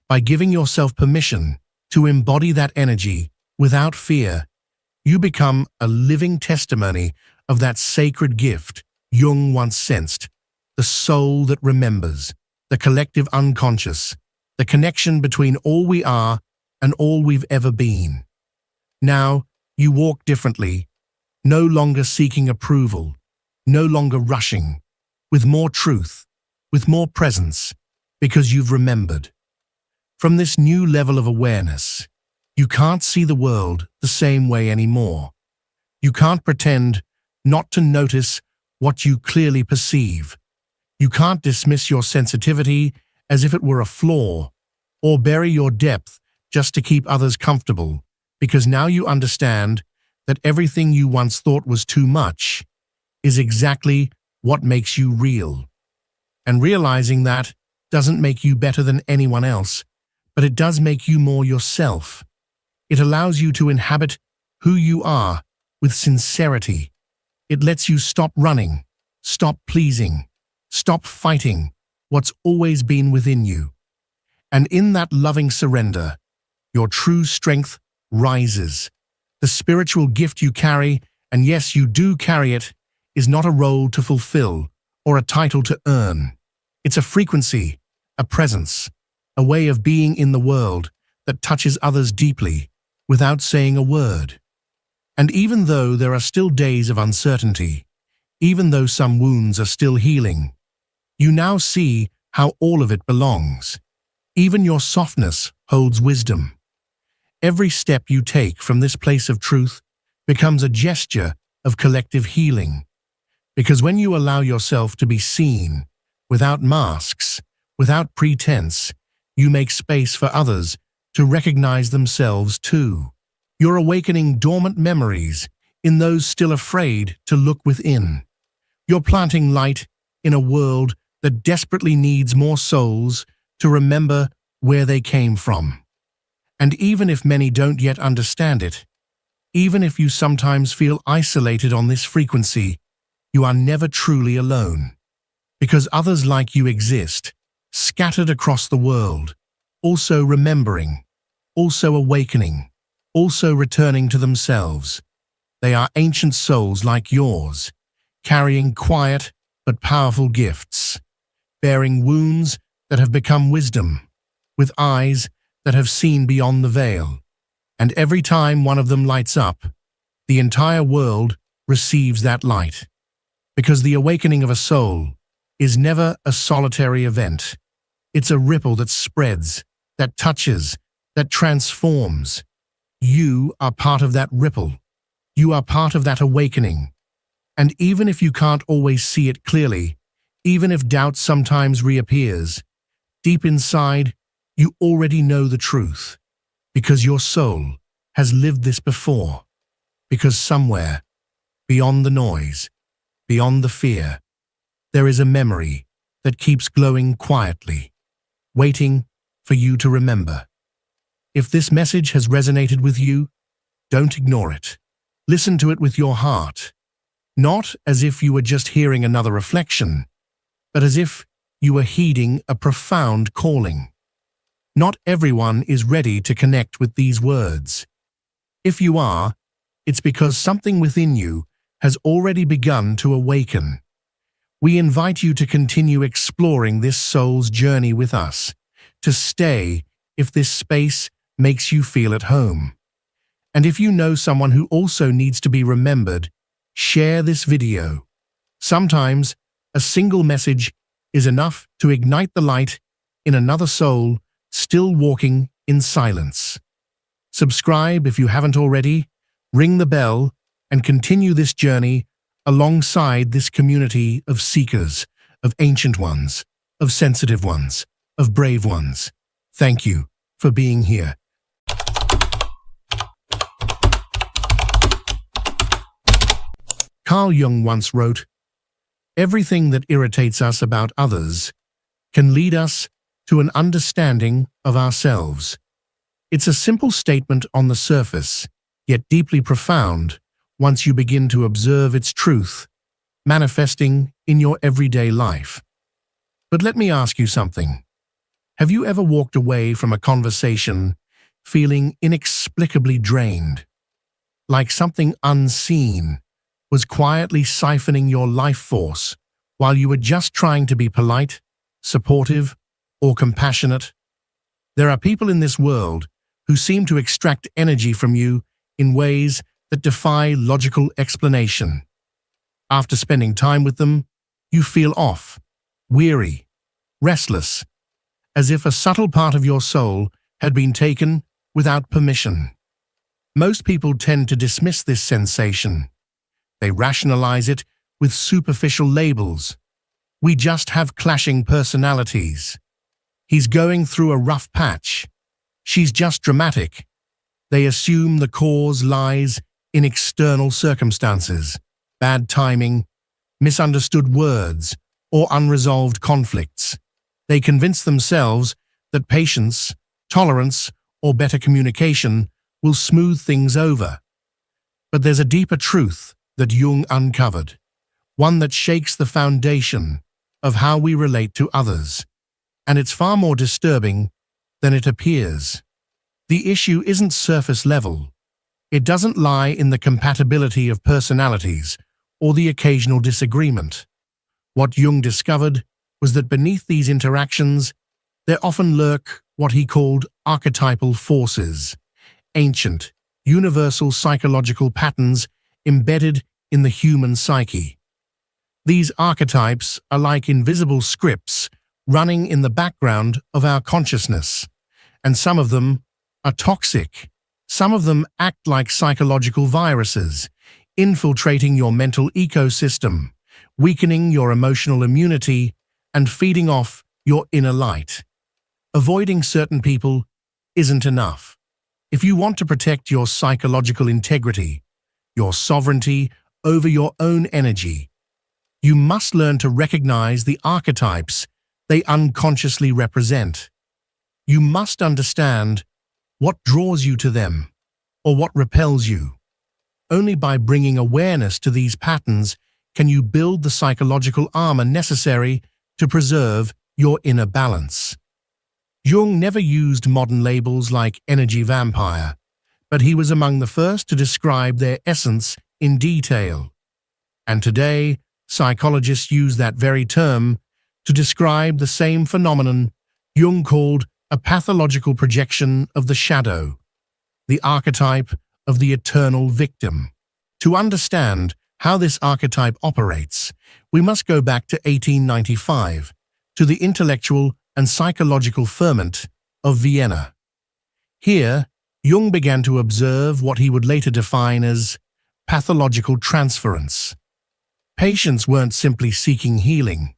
by giving yourself permission to embody that energy without fear, you become a living testimony of that sacred gift Jung once sensed, the soul that remembers, the collective unconscious, the connection between all we are and all we've ever been. Now, you walk differently, no longer seeking approval, no longer rushing, with more truth, with more presence, because you've remembered. From this new level of awareness, you can't see the world the same way anymore. You can't pretend not to notice what you clearly perceive. You can't dismiss your sensitivity as if it were a flaw, or bury your depth just to keep others comfortable, because now you understand that everything you once thought was too much is exactly what makes you real. And realizing that doesn't make you better than anyone else, but it does make you more yourself. It allows you to inhabit who you are with sincerity. It lets you stop running, stop pleasing, stop fighting what's always been within you. And in that loving surrender, your true strength rises. The spiritual gift you carry, and yes, you do carry it, is not a role to fulfill or a title to earn. It's a frequency, a presence, a way of being in the world that touches others deeply without saying a word. And even though there are still days of uncertainty, even though some wounds are still healing, you now see how all of it belongs. Even your softness holds wisdom. Every step you take from this place of truth becomes a gesture of collective healing. Because when you allow yourself to be seen, without masks, without pretense, you make space for others to recognize themselves too. You're awakening dormant memories in those still afraid to look within. You're planting light in a world that desperately needs more souls to remember where they came from. And even if many don't yet understand it, even if you sometimes feel isolated on this frequency, you are never truly alone. Because others like you exist, scattered across the world, also remembering, also awakening, also returning to themselves. They are ancient souls like yours, carrying quiet but powerful gifts, bearing wounds that have become wisdom, with eyes that have seen beyond the veil. And every time one of them lights up, the entire world receives that light. Because the awakening of a soul is never a solitary event. It's a ripple that spreads, that touches, that transforms. You are part of that ripple. You are part of that awakening. And even if you can't always see it clearly, even if doubt sometimes reappears, deep inside, you already know the truth. Because your soul has lived this before. Because somewhere, beyond the noise, beyond the fear, there is a memory that keeps glowing quietly, waiting for you to remember. If this message has resonated with you, don't ignore it. Listen to it with your heart, not as if you were just hearing another reflection, but as if you were heeding a profound calling. Not everyone is ready to connect with these words. If you are, it's because something within you has already begun to awaken. We invite you to continue exploring this soul's journey with us, to stay if this space makes you feel at home. And if you know someone who also needs to be remembered, share this video. Sometimes, a single message is enough to ignite the light in another soul still walking in silence. Subscribe if you haven't already, ring the bell, and continue this journey alongside this community of seekers, of ancient ones, of sensitive ones, of brave ones. Thank you for being here. Carl Jung once wrote, "Everything that irritates us about others can lead us to an understanding of ourselves." It's a simple statement on the surface, yet deeply profound once you begin to observe its truth, manifesting in your everyday life. But let me ask you something. Have you ever walked away from a conversation feeling inexplicably drained, like something unseen was quietly siphoning your life force while you were just trying to be polite, supportive, or compassionate? There are people in this world who seem to extract energy from you in ways that defy logical explanation. After spending time with them, you feel off, weary, restless, as if a subtle part of your soul had been taken without permission. Most people tend to dismiss this sensation. They rationalize it with superficial labels. We just have clashing personalities. He's going through a rough patch. She's just dramatic. They assume the cause lies in external circumstances, bad timing, misunderstood words, or unresolved conflicts. They convince themselves that patience, tolerance, or better communication will smooth things over. But there's a deeper truth that Jung uncovered, one that shakes the foundation of how we relate to others. And it's far more disturbing than it appears. The issue isn't surface level. It doesn't lie in the compatibility of personalities or the occasional disagreement. What Jung discovered was that beneath these interactions, there often lurk what he called archetypal forces, ancient, universal psychological patterns embedded in the human psyche. These archetypes are like invisible scripts running in the background of our consciousness, and some of them are toxic. Some of them act like psychological viruses, infiltrating your mental ecosystem, weakening your emotional immunity, and feeding off your inner light. Avoiding certain people isn't enough. If you want to protect your psychological integrity, your sovereignty over your own energy, you must learn to recognize the archetypes they unconsciously represent. You must understand what draws you to them or what repels you. Only by bringing awareness to these patterns can you build the psychological armor necessary to preserve your inner balance. Jung never used modern labels like energy vampire, but he was among the first to describe their essence in detail. And today, psychologists use that very term to describe the same phenomenon Jung called a pathological projection of the shadow, the archetype of the eternal victim. To understand how this archetype operates, we must go back to 1895, to the intellectual and psychological ferment of Vienna. Here, Jung began to observe what he would later define as pathological transference. Patients weren't simply seeking healing.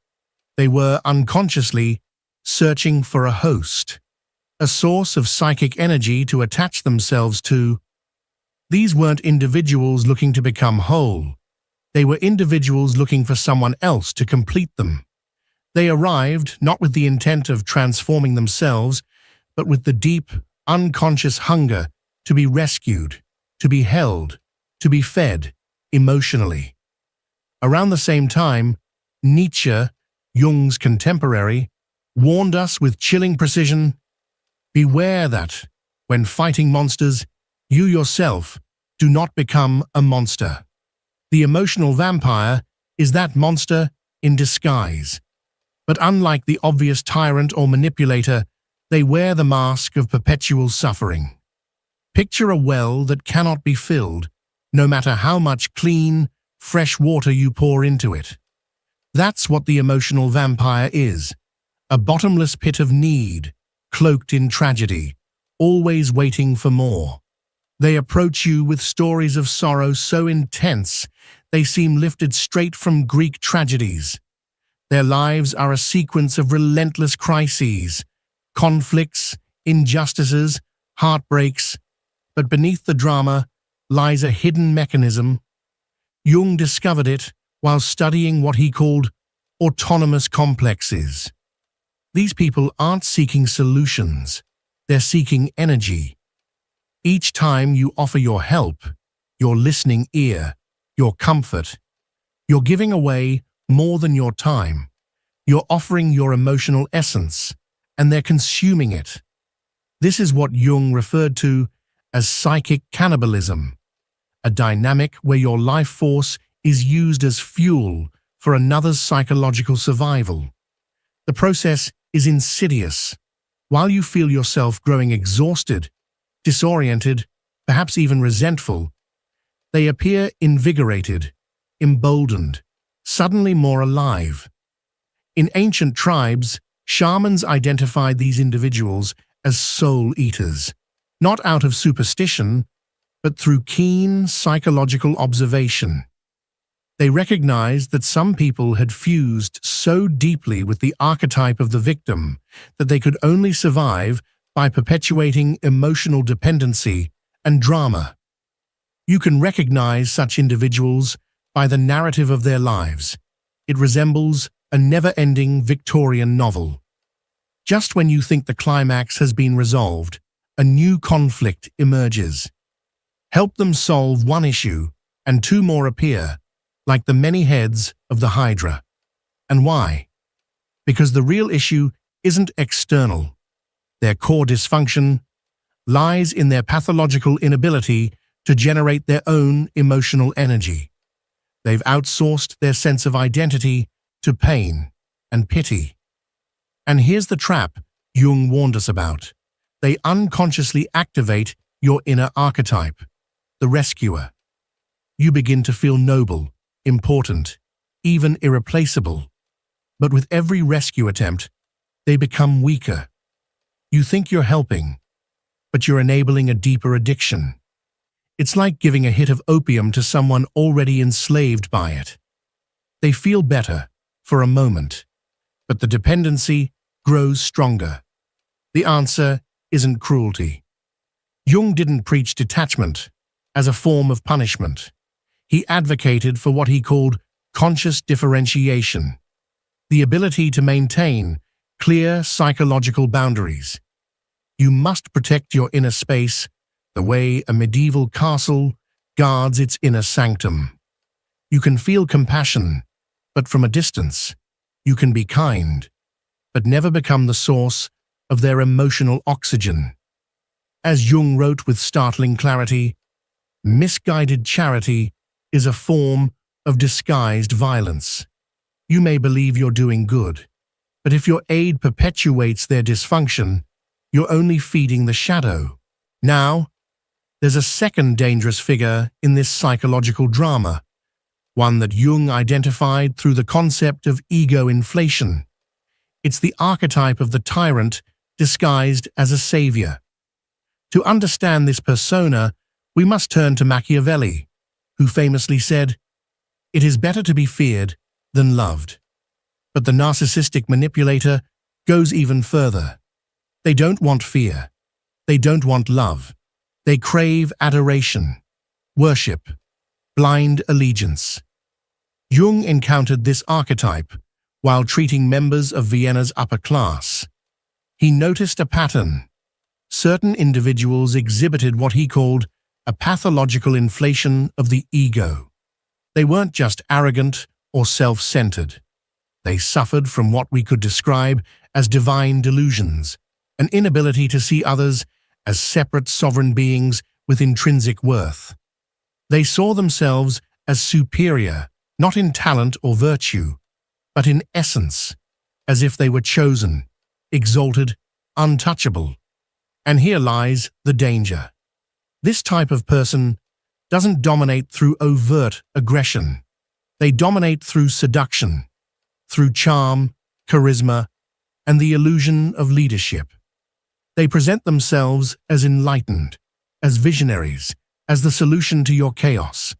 They were unconsciously searching for a host, a source of psychic energy to attach themselves to. These weren't individuals looking to become whole. They were individuals looking for someone else to complete them. They arrived not with the intent of transforming themselves, but with the deep, unconscious hunger to be rescued, to be held, to be fed emotionally. Around the same time, Nietzsche, Jung's contemporary, warned us with chilling precision, Beware that, when fighting monsters, you yourself do not become a monster. The emotional vampire is that monster in disguise. But unlike the obvious tyrant or manipulator, they wear the mask of perpetual suffering. Picture a well that cannot be filled, no matter how much clean, fresh water you pour into it. That's what the emotional vampire is, a bottomless pit of need, cloaked in tragedy, always waiting for more. They approach you with stories of sorrow so intense they seem lifted straight from Greek tragedies. Their lives are a sequence of relentless crises, conflicts, injustices, heartbreaks, but beneath the drama lies a hidden mechanism. Jung discovered it while studying what he called autonomous complexes. These people aren't seeking solutions, they're seeking energy. Each time you offer your help, your listening ear, your comfort, you're giving away more than your time. You're offering your emotional essence, and they're consuming it. This is what Jung referred to as psychic cannibalism, a dynamic where your life force is used as fuel for another's psychological survival. The process is insidious. While you feel yourself growing exhausted, disoriented, perhaps even resentful, they appear invigorated, emboldened, suddenly more alive. In ancient tribes, shamans identified these individuals as soul eaters, not out of superstition, but through keen psychological observation. They recognized that some people had fused so deeply with the archetype of the victim that they could only survive by perpetuating emotional dependency and drama. You can recognize such individuals by the narrative of their lives. It resembles a never-ending Victorian novel. Just when you think the climax has been resolved, a new conflict emerges. Help them solve one issue, and two more appear, like the many heads of the Hydra. And why? Because the real issue isn't external. Their core dysfunction lies in their pathological inability to generate their own emotional energy. They've outsourced their sense of identity to pain and pity. And here's the trap Jung warned us about. They unconsciously activate your inner archetype, the rescuer. You begin to feel noble, important, even irreplaceable. But with every rescue attempt, they become weaker. You think you're helping, but you're enabling a deeper addiction. It's like giving a hit of opium to someone already enslaved by it. They feel better for a moment, but the dependency grows stronger. The answer isn't cruelty. Jung didn't preach detachment as a form of punishment. He advocated for what he called conscious differentiation, the ability to maintain clear psychological boundaries. You must protect your inner space the way a medieval castle guards its inner sanctum. You can feel compassion, but from a distance. You can be kind, but never become the source of their emotional oxygen. As Jung wrote with startling clarity, misguided charity is a form of disguised violence. You may believe you're doing good, but if your aid perpetuates their dysfunction, you're only feeding the shadow. Now, there's a second dangerous figure in this psychological drama, one that Jung identified through the concept of ego inflation. It's the archetype of the tyrant disguised as a savior. To understand this persona, we must turn to Machiavelli, who famously said, "It is better to be feared than loved." But the narcissistic manipulator goes even further. They don't want fear. They don't want love. They crave adoration, worship, blind allegiance. Jung encountered this archetype while treating members of Vienna's upper class. He noticed a pattern. Certain individuals exhibited what he called a pathological inflation of the ego. They weren't just arrogant or self-centered. They suffered from what we could describe as divine delusions, an inability to see others as separate sovereign beings with intrinsic worth. They saw themselves as superior, not in talent or virtue, but in essence, as if they were chosen, exalted, untouchable. And here lies the danger. This type of person doesn't dominate through overt aggression. They dominate through seduction, through charm, charisma, and the illusion of leadership. They present themselves as enlightened, as visionaries, as the solution to your chaos.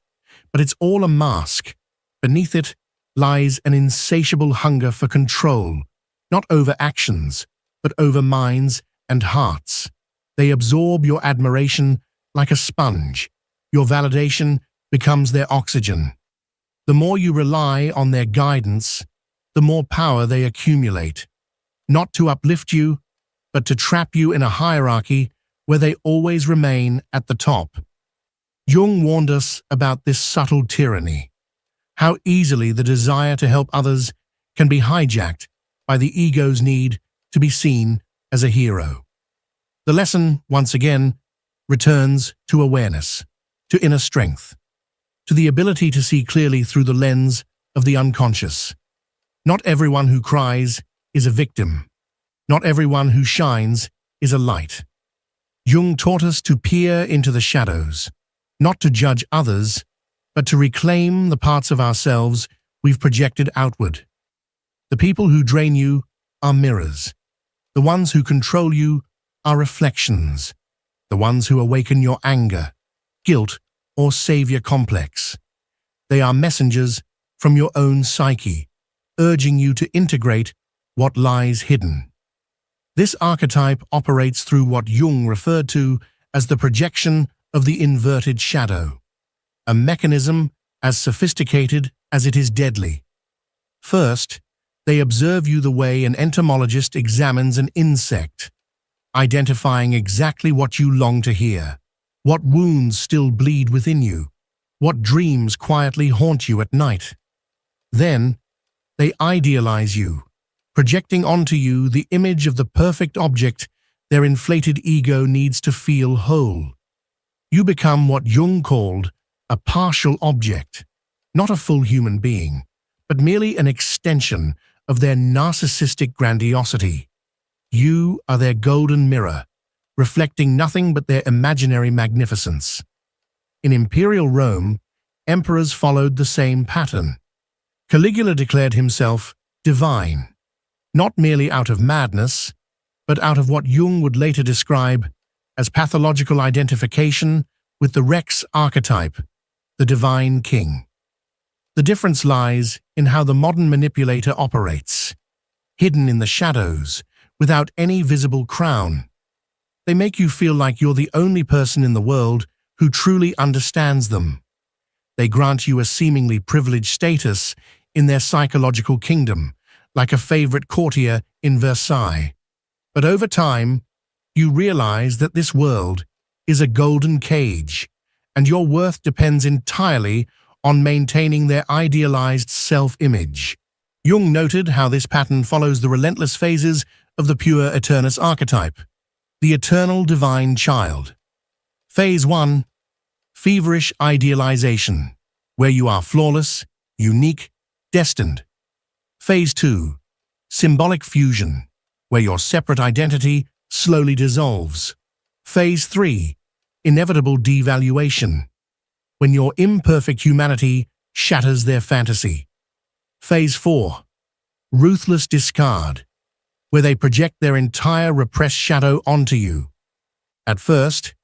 But it's all a mask. Beneath it lies an insatiable hunger for control, not over actions, but over minds and hearts. They absorb your admiration like a sponge. Your validation becomes their oxygen. The more you rely on their guidance, the more power they accumulate, not to uplift you, but to trap you in a hierarchy where they always remain at the top. Jung warned us about this subtle tyranny, how easily the desire to help others can be hijacked by the ego's need to be seen as a hero. The lesson, once again, returns to awareness, to inner strength, to the ability to see clearly through the lens of the unconscious. Not everyone who cries is a victim. Not everyone who shines is a light. Jung taught us to peer into the shadows, not to judge others, but to reclaim the parts of ourselves we've projected outward. The people who drain you are mirrors. The ones who control you are reflections. The ones who awaken your anger, guilt, or savior complex. They are messengers from your own psyche, urging you to integrate what lies hidden. This archetype operates through what Jung referred to as the projection of the inverted shadow, a mechanism as sophisticated as it is deadly. First, they observe you the way an entomologist examines an insect, identifying exactly what you long to hear, what wounds still bleed within you, what dreams quietly haunt you at night. Then, they idealize you, projecting onto you the image of the perfect object their inflated ego needs to feel whole. You become what Jung called a partial object, not a full human being, but merely an extension of their narcissistic grandiosity. You are their golden mirror, reflecting nothing but their imaginary magnificence. In imperial Rome, emperors followed the same pattern. Caligula declared himself divine, not merely out of madness, but out of what Jung would later describe as pathological identification with the Rex archetype, the divine king. The difference lies in how the modern manipulator operates, hidden in the shadows, without any visible crown. They make you feel like you're the only person in the world who truly understands them. They grant you a seemingly privileged status in their psychological kingdom, like a favorite courtier in Versailles. But over time, you realize that this world is a golden cage, and your worth depends entirely on maintaining their idealized self-image. Jung noted how this pattern follows the relentless phases of the pure Eternus archetype, the eternal divine child. Phase 1, feverish idealization, where you are flawless, unique, destined. Phase 2, symbolic fusion, where your separate identity slowly dissolves. Phase 3, inevitable devaluation, when your imperfect humanity shatters their fantasy. Phase 4, ruthless discard, where they project their entire repressed shadow onto you. At first,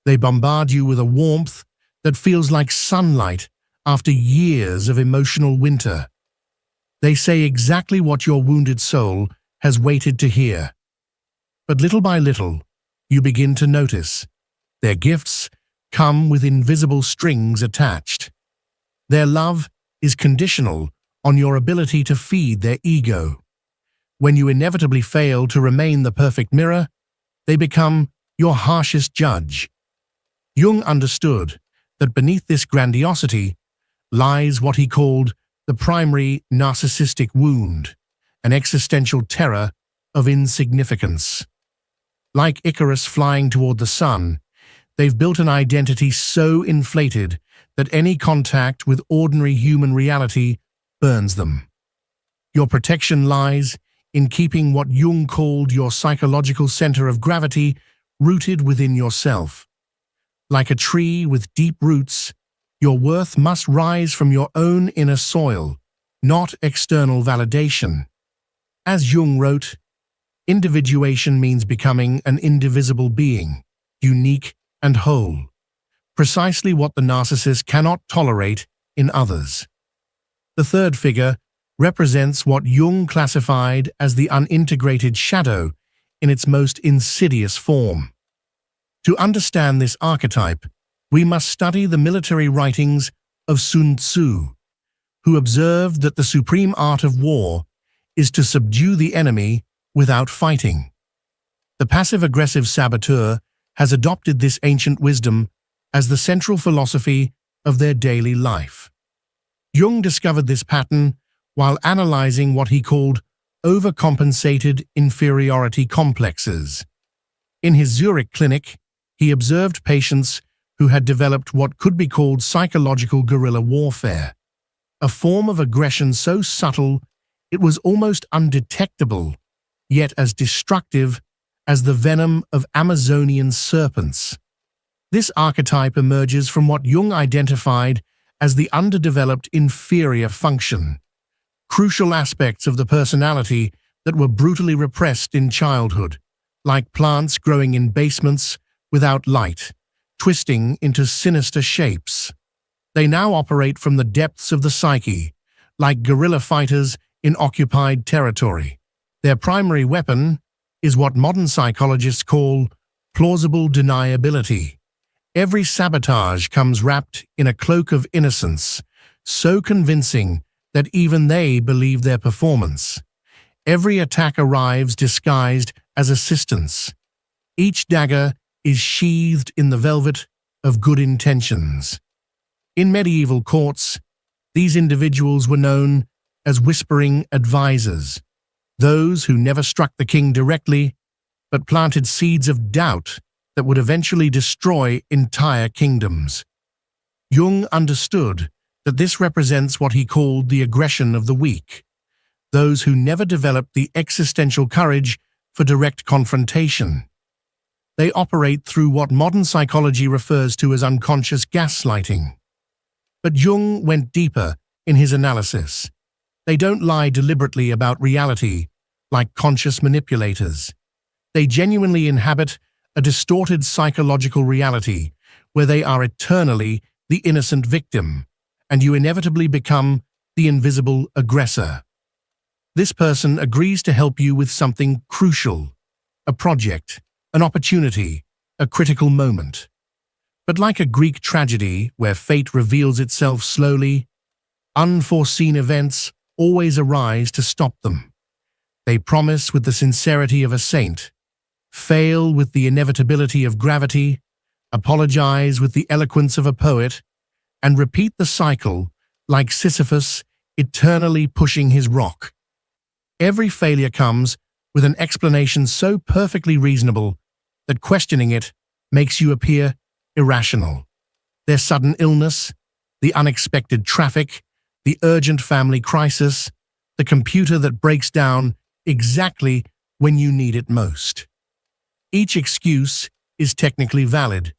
they bombard you with a warmth that feels like sunlight after years of emotional winter. They say exactly what your wounded soul has waited to hear. But little by little, you begin to notice. Their gifts come with invisible strings attached. Their love is conditional on your ability to feed their ego. When you inevitably fail to remain the perfect mirror, they become your harshest judge. Jung understood that beneath this grandiosity lies what he called the primary narcissistic wound, an existential terror of insignificance. Like Icarus flying toward the sun, they've built an identity so inflated that any contact with ordinary human reality burns them. Your protection lies in keeping what Jung called your psychological center of gravity rooted within yourself. Like a tree with deep roots, your worth must rise from your own inner soil, not external validation. As Jung wrote, individuation means becoming an indivisible being, unique and whole, precisely what the narcissist cannot tolerate in others. The third figure represents what Jung classified as the unintegrated shadow in its most insidious form. To understand this archetype, we must study the military writings of Sun Tzu, who observed that the supreme art of war is to subdue the enemy without fighting. The passive-aggressive saboteur has adopted this ancient wisdom as the central philosophy of their daily life. Jung discovered this pattern while analyzing what he called overcompensated inferiority complexes. In his Zurich clinic, he observed patients who had developed what could be called psychological guerrilla warfare, a form of aggression so subtle it was almost undetectable, yet as destructive as the venom of Amazonian serpents. This archetype emerges from what Jung identified as the underdeveloped inferior function, crucial aspects of the personality that were brutally repressed in childhood, like plants growing in basements without light, twisting into sinister shapes. They now operate from the depths of the psyche, like guerrilla fighters in occupied territory. Their primary weapon is what modern psychologists call plausible deniability. Every sabotage comes wrapped in a cloak of innocence, so convincing that even they believe their performance. Every attack arrives disguised as assistance. Each dagger is sheathed in the velvet of good intentions. In medieval courts, these individuals were known as whispering advisors, those who never struck the king directly, but planted seeds of doubt that would eventually destroy entire kingdoms. Jung understood that this represents what he called the aggression of the weak, those who never developed the existential courage for direct confrontation. They operate through what modern psychology refers to as unconscious gaslighting. But Jung went deeper in his analysis. They don't lie deliberately about reality like conscious manipulators. They genuinely inhabit a distorted psychological reality where they are eternally the innocent victim, and you inevitably become the invisible aggressor. This person agrees to help you with something crucial, a project, an opportunity, a critical moment. But like a Greek tragedy where fate reveals itself slowly, unforeseen events always arise to stop them. They promise with the sincerity of a saint, fail with the inevitability of gravity, apologize with the eloquence of a poet, and repeat the cycle like Sisyphus eternally pushing his rock. Every failure comes with an explanation so perfectly reasonable that questioning it makes you appear irrational. Their sudden illness, the unexpected traffic, the urgent family crisis, the computer that breaks down exactly when you need it most. Each excuse is technically valid,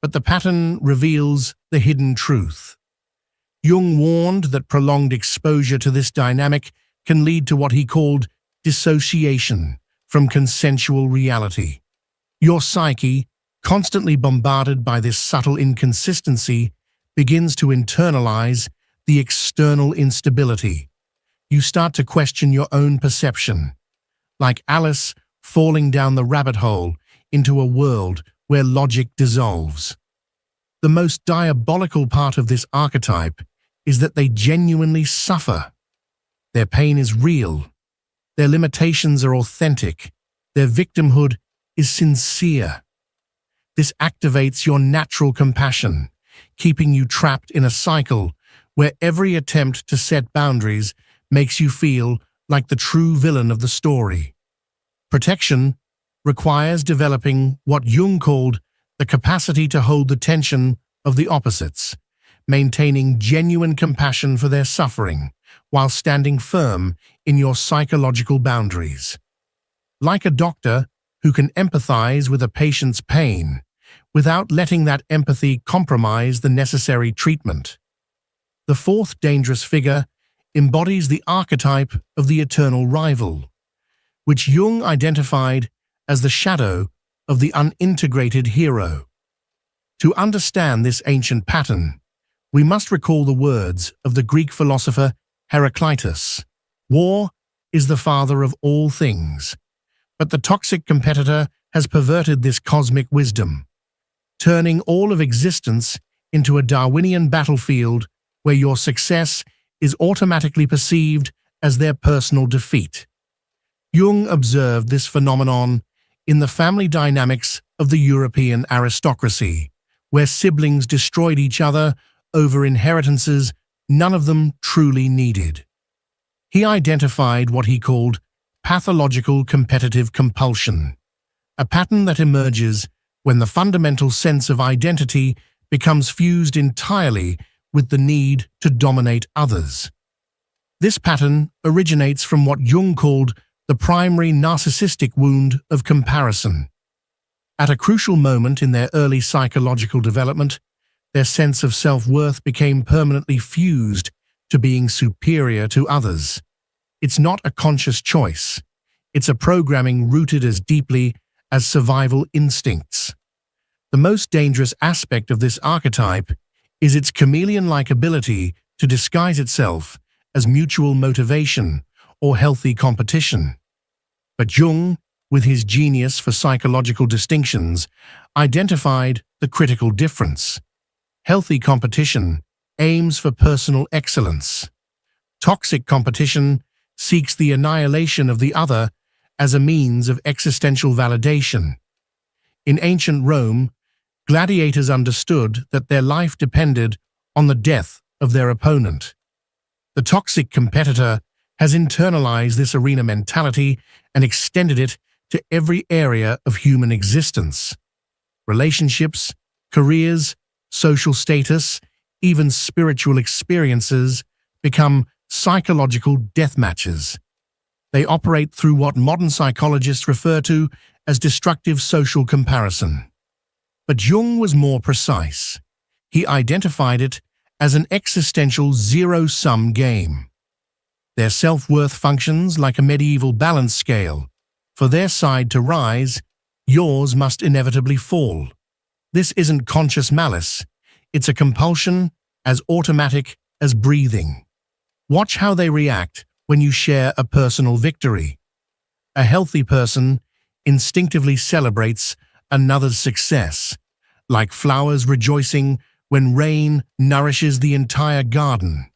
but the pattern reveals the hidden truth. Jung warned that prolonged exposure to this dynamic can lead to what he called dissociation from consensual reality. Your psyche, constantly bombarded by this subtle inconsistency, begins to internalize the external instability. You start to question your own perception, like Alice falling down the rabbit hole into a world where logic dissolves. The most diabolical part of this archetype is that they genuinely suffer. Their pain is real. Their limitations are authentic. Their victimhood is sincere. This activates your natural compassion, keeping you trapped in a cycle where every attempt to set boundaries makes you feel like the true villain of the story. Protection requires developing what Jung called the capacity to hold the tension of the opposites, maintaining genuine compassion for their suffering while standing firm in your psychological boundaries. Like a doctor who can empathize with a patient's pain without letting that empathy compromise the necessary treatment. The fourth dangerous figure embodies the archetype of the eternal rival, which Jung identified as the shadow of the unintegrated hero. To understand this ancient pattern, we must recall the words of the Greek philosopher Heraclitus. War is the father of all things, but the toxic competitor has perverted this cosmic wisdom, turning all of existence into a Darwinian battlefield where your success is automatically perceived as their personal defeat. Jung observed this phenomenon in the family dynamics of the European aristocracy, where siblings destroyed each other over inheritances none of them truly needed. He identified what he called pathological competitive compulsion, a pattern that emerges when the fundamental sense of identity becomes fused entirely with the need to dominate others. This pattern originates from what Jung called the primary narcissistic wound of comparison. At a crucial moment in their early psychological development, their sense of self-worth became permanently fused to being superior to others. It's not a conscious choice. It's a programming rooted as deeply as survival instincts. The most dangerous aspect of this archetype is its chameleon-like ability to disguise itself as mutual motivation or healthy competition. But Jung, with his genius for psychological distinctions, identified the critical difference. Healthy competition aims for personal excellence. Toxic competition seeks the annihilation of the other as a means of existential validation. In ancient Rome, gladiators understood that their life depended on the death of their opponent. The toxic competitor has internalized this arena mentality and extended it to every area of human existence. Relationships, careers, social status, even spiritual experiences become psychological death matches. They operate through what modern psychologists refer to as destructive social comparison. But Jung was more precise. He identified it as an existential zero-sum game. Their self-worth functions like a medieval balance scale. For their side to rise, yours must inevitably fall. This isn't conscious malice. It's a compulsion as automatic as breathing. Watch how they react when you share a personal victory. A healthy person instinctively celebrates another's success, like flowers rejoicing when rain nourishes the entire garden.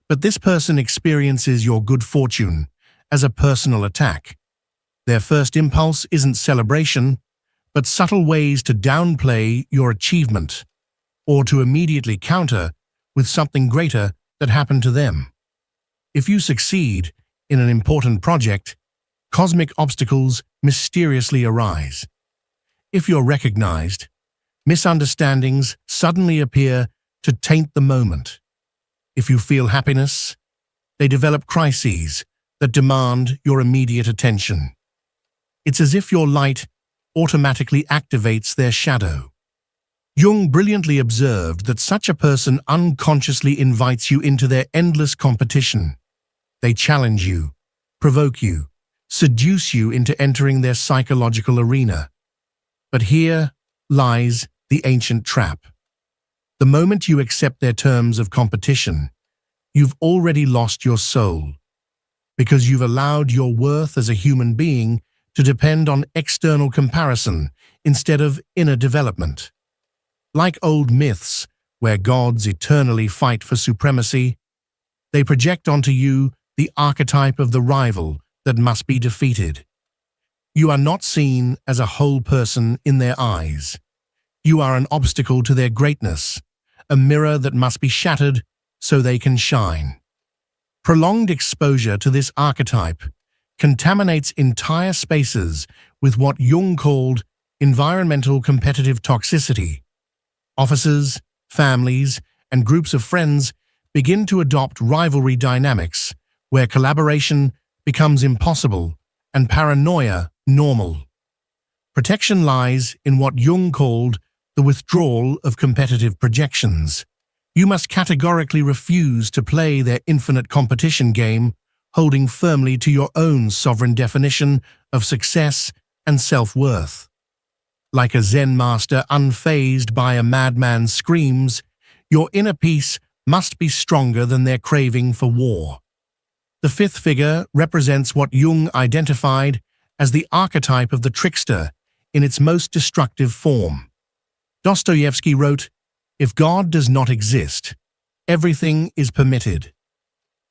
But this person experiences your good fortune as a personal attack. Their first impulse isn't celebration, but subtle ways to downplay your achievement, or to immediately counter with something greater that happened to them. If you succeed in an important project, cosmic obstacles mysteriously arise. If you're recognized, misunderstandings suddenly appear to taint the moment. If you feel happiness, they develop crises that demand your immediate attention. It's as if your light automatically activates their shadow. Jung brilliantly observed that such a person unconsciously invites you into their endless competition. They challenge you, provoke you, seduce you into entering their psychological arena. But here lies the ancient trap. The moment you accept their terms of competition, you've already lost your soul, because you've allowed your worth as a human being to depend on external comparison instead of inner development. Like old myths, where gods eternally fight for supremacy, they project onto you the archetype of the rival that must be defeated. You are not seen as a whole person in their eyes. You are an obstacle to their greatness, a mirror that must be shattered so they can shine. Prolonged exposure to this archetype contaminates entire spaces with what Jung called environmental competitive toxicity. Officers, families, and groups of friends begin to adopt rivalry dynamics where collaboration becomes impossible and paranoia normal. Protection lies in what Jung called the withdrawal of competitive projections. You must categorically refuse to play their infinite competition game, holding firmly to your own sovereign definition of success and self-worth. Like a Zen master unfazed by a madman's screams, your inner peace must be stronger than their craving for war. The fifth figure represents what Jung identified as the archetype of the trickster in its most destructive form. Dostoevsky wrote, "If God does not exist, everything is permitted."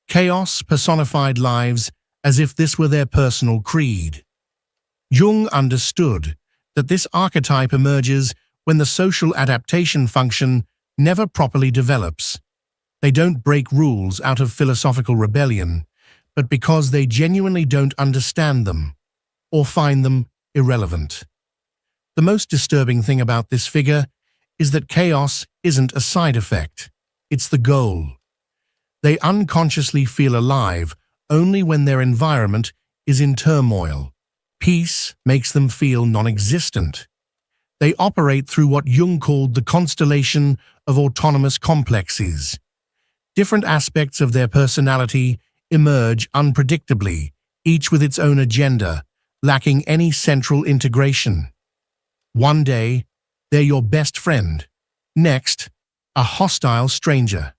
Chaos personified lives as if this were their personal creed. Jung understood that this archetype emerges when the social adaptation function never properly develops. They don't break rules out of philosophical rebellion, but because they genuinely don't understand them or find them irrelevant. The most disturbing thing about this figure is that chaos isn't a side effect, it's the goal. They unconsciously feel alive only when their environment is in turmoil. Peace makes them feel non-existent. They operate through what Jung called the constellation of autonomous complexes. Different aspects of their personality emerge unpredictably, each with its own agenda, lacking any central integration. One day, they're your best friend. Next, a hostile stranger.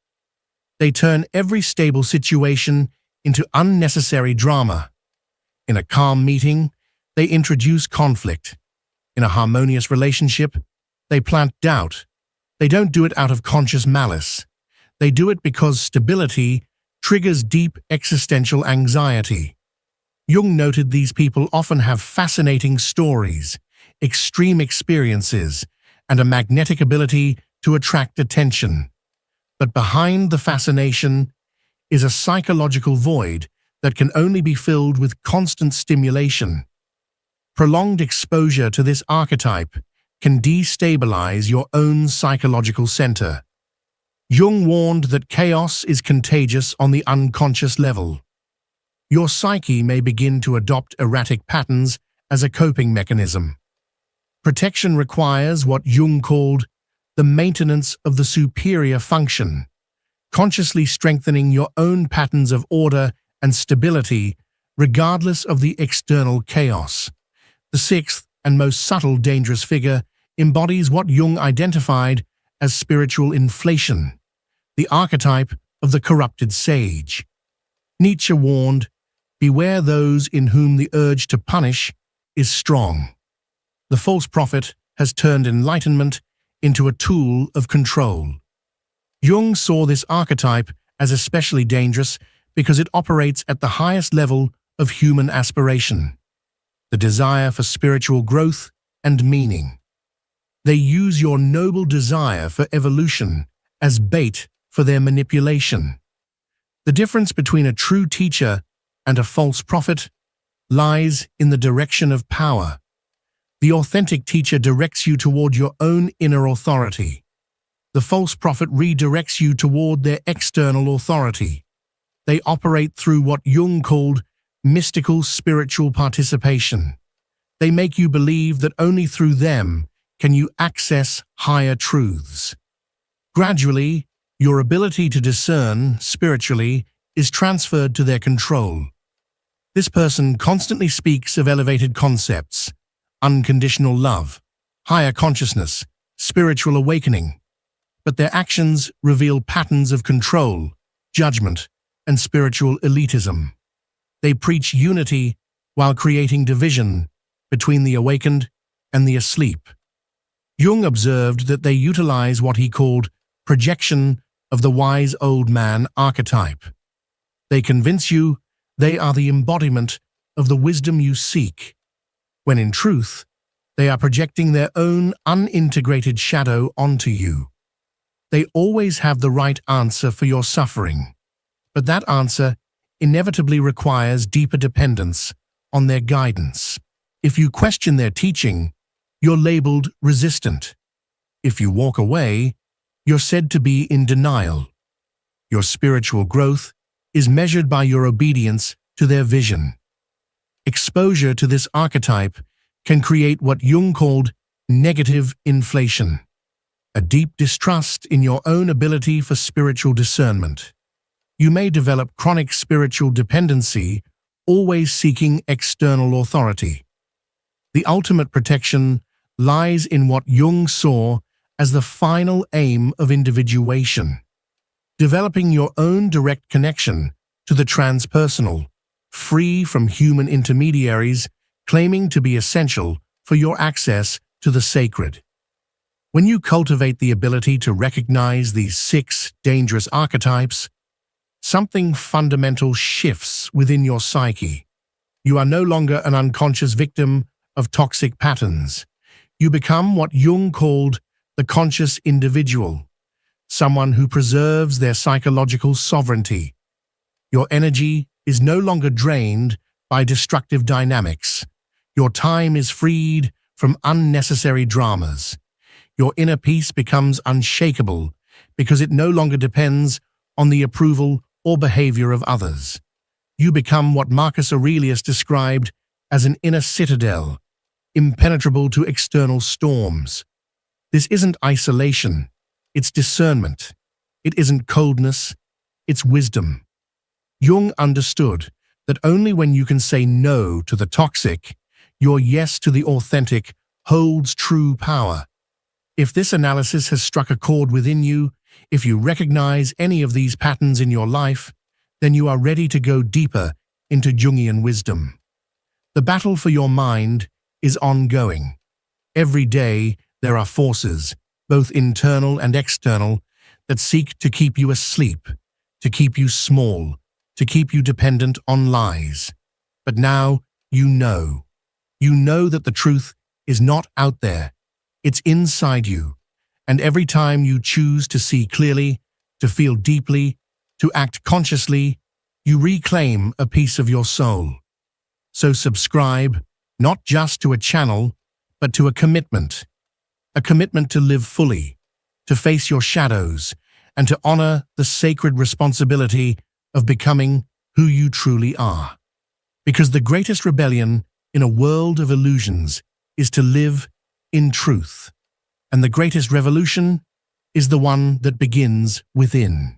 They turn every stable situation into unnecessary drama. In a calm meeting, they introduce conflict. In a harmonious relationship, they plant doubt. They don't do it out of conscious malice. They do it because stability triggers deep existential anxiety. Jung noted these people often have fascinating stories, extreme experiences, and a magnetic ability to attract attention. But behind the fascination is a psychological void that can only be filled with constant stimulation. Prolonged exposure to this archetype can destabilize your own psychological center. Jung warned that chaos is contagious on the unconscious level. Your psyche may begin to adopt erratic patterns as a coping mechanism. Protection requires what Jung called the maintenance of the superior function, consciously strengthening your own patterns of order and stability regardless of the external chaos. The sixth and most subtle dangerous figure embodies what Jung identified as spiritual inflation, the archetype of the corrupted sage. Nietzsche warned, "Beware those in whom the urge to punish is strong." The false prophet has turned enlightenment into a tool of control. Jung saw this archetype as especially dangerous because it operates at the highest level of human aspiration, the desire for spiritual growth and meaning. They use your noble desire for evolution as bait for their manipulation. The difference between a true teacher and a false prophet lies in the direction of power. The authentic teacher directs you toward your own inner authority. The false prophet redirects you toward their external authority. They operate through what Jung called mystical spiritual participation. They make you believe that only through them can you access higher truths. Gradually, your ability to discern spiritually is transferred to their control. This person constantly speaks of elevated concepts, unconditional love, higher consciousness, spiritual awakening, but their actions reveal patterns of control, judgment, and spiritual elitism. They preach unity while creating division between the awakened and the asleep. Jung observed that they utilize what he called projection of the wise old man archetype. They convince you they are the embodiment of the wisdom you seek, when in truth, they are projecting their own unintegrated shadow onto you. They always have the right answer for your suffering, but that answer inevitably requires deeper dependence on their guidance. If you question their teaching, you're labeled resistant. If you walk away, you're said to be in denial. Your spiritual growth is measured by your obedience to their vision. Exposure to this archetype can create what Jung called negative inflation, a deep distrust in your own ability for spiritual discernment. You may develop chronic spiritual dependency, always seeking external authority. The ultimate protection lies in what Jung saw as the final aim of individuation, developing your own direct connection to the transpersonal, free from human intermediaries claiming to be essential for your access to the sacred. When you cultivate the ability to recognize these 6 dangerous archetypes, something fundamental shifts within your psyche. You are no longer an unconscious victim of toxic patterns. You become what Jung called the conscious individual, someone who preserves their psychological sovereignty. Your energy is no longer drained by destructive dynamics. Your time is freed from unnecessary dramas. Your inner peace becomes unshakable because it no longer depends on the approval or behavior of others. You become what Marcus Aurelius described as an inner citadel, impenetrable to external storms. This isn't isolation, it's discernment. It isn't coldness, it's wisdom. Jung understood that only when you can say no to the toxic, your yes to the authentic holds true power. If this analysis has struck a chord within you, if you recognize any of these patterns in your life, then you are ready to go deeper into Jungian wisdom. The battle for your mind is ongoing. Every day there are forces, both internal and external, that seek to keep you asleep, to keep you small, to keep you dependent on lies. But now you know. You know that the truth is not out there. It's inside you. And every time you choose to see clearly, to feel deeply, to act consciously, you reclaim a piece of your soul. So subscribe, not just to a channel, but to a commitment to live fully, to face your shadows, and to honor the sacred responsibility of becoming who you truly are. Because the greatest rebellion in a world of illusions is to live in truth, and the greatest revolution is the one that begins within.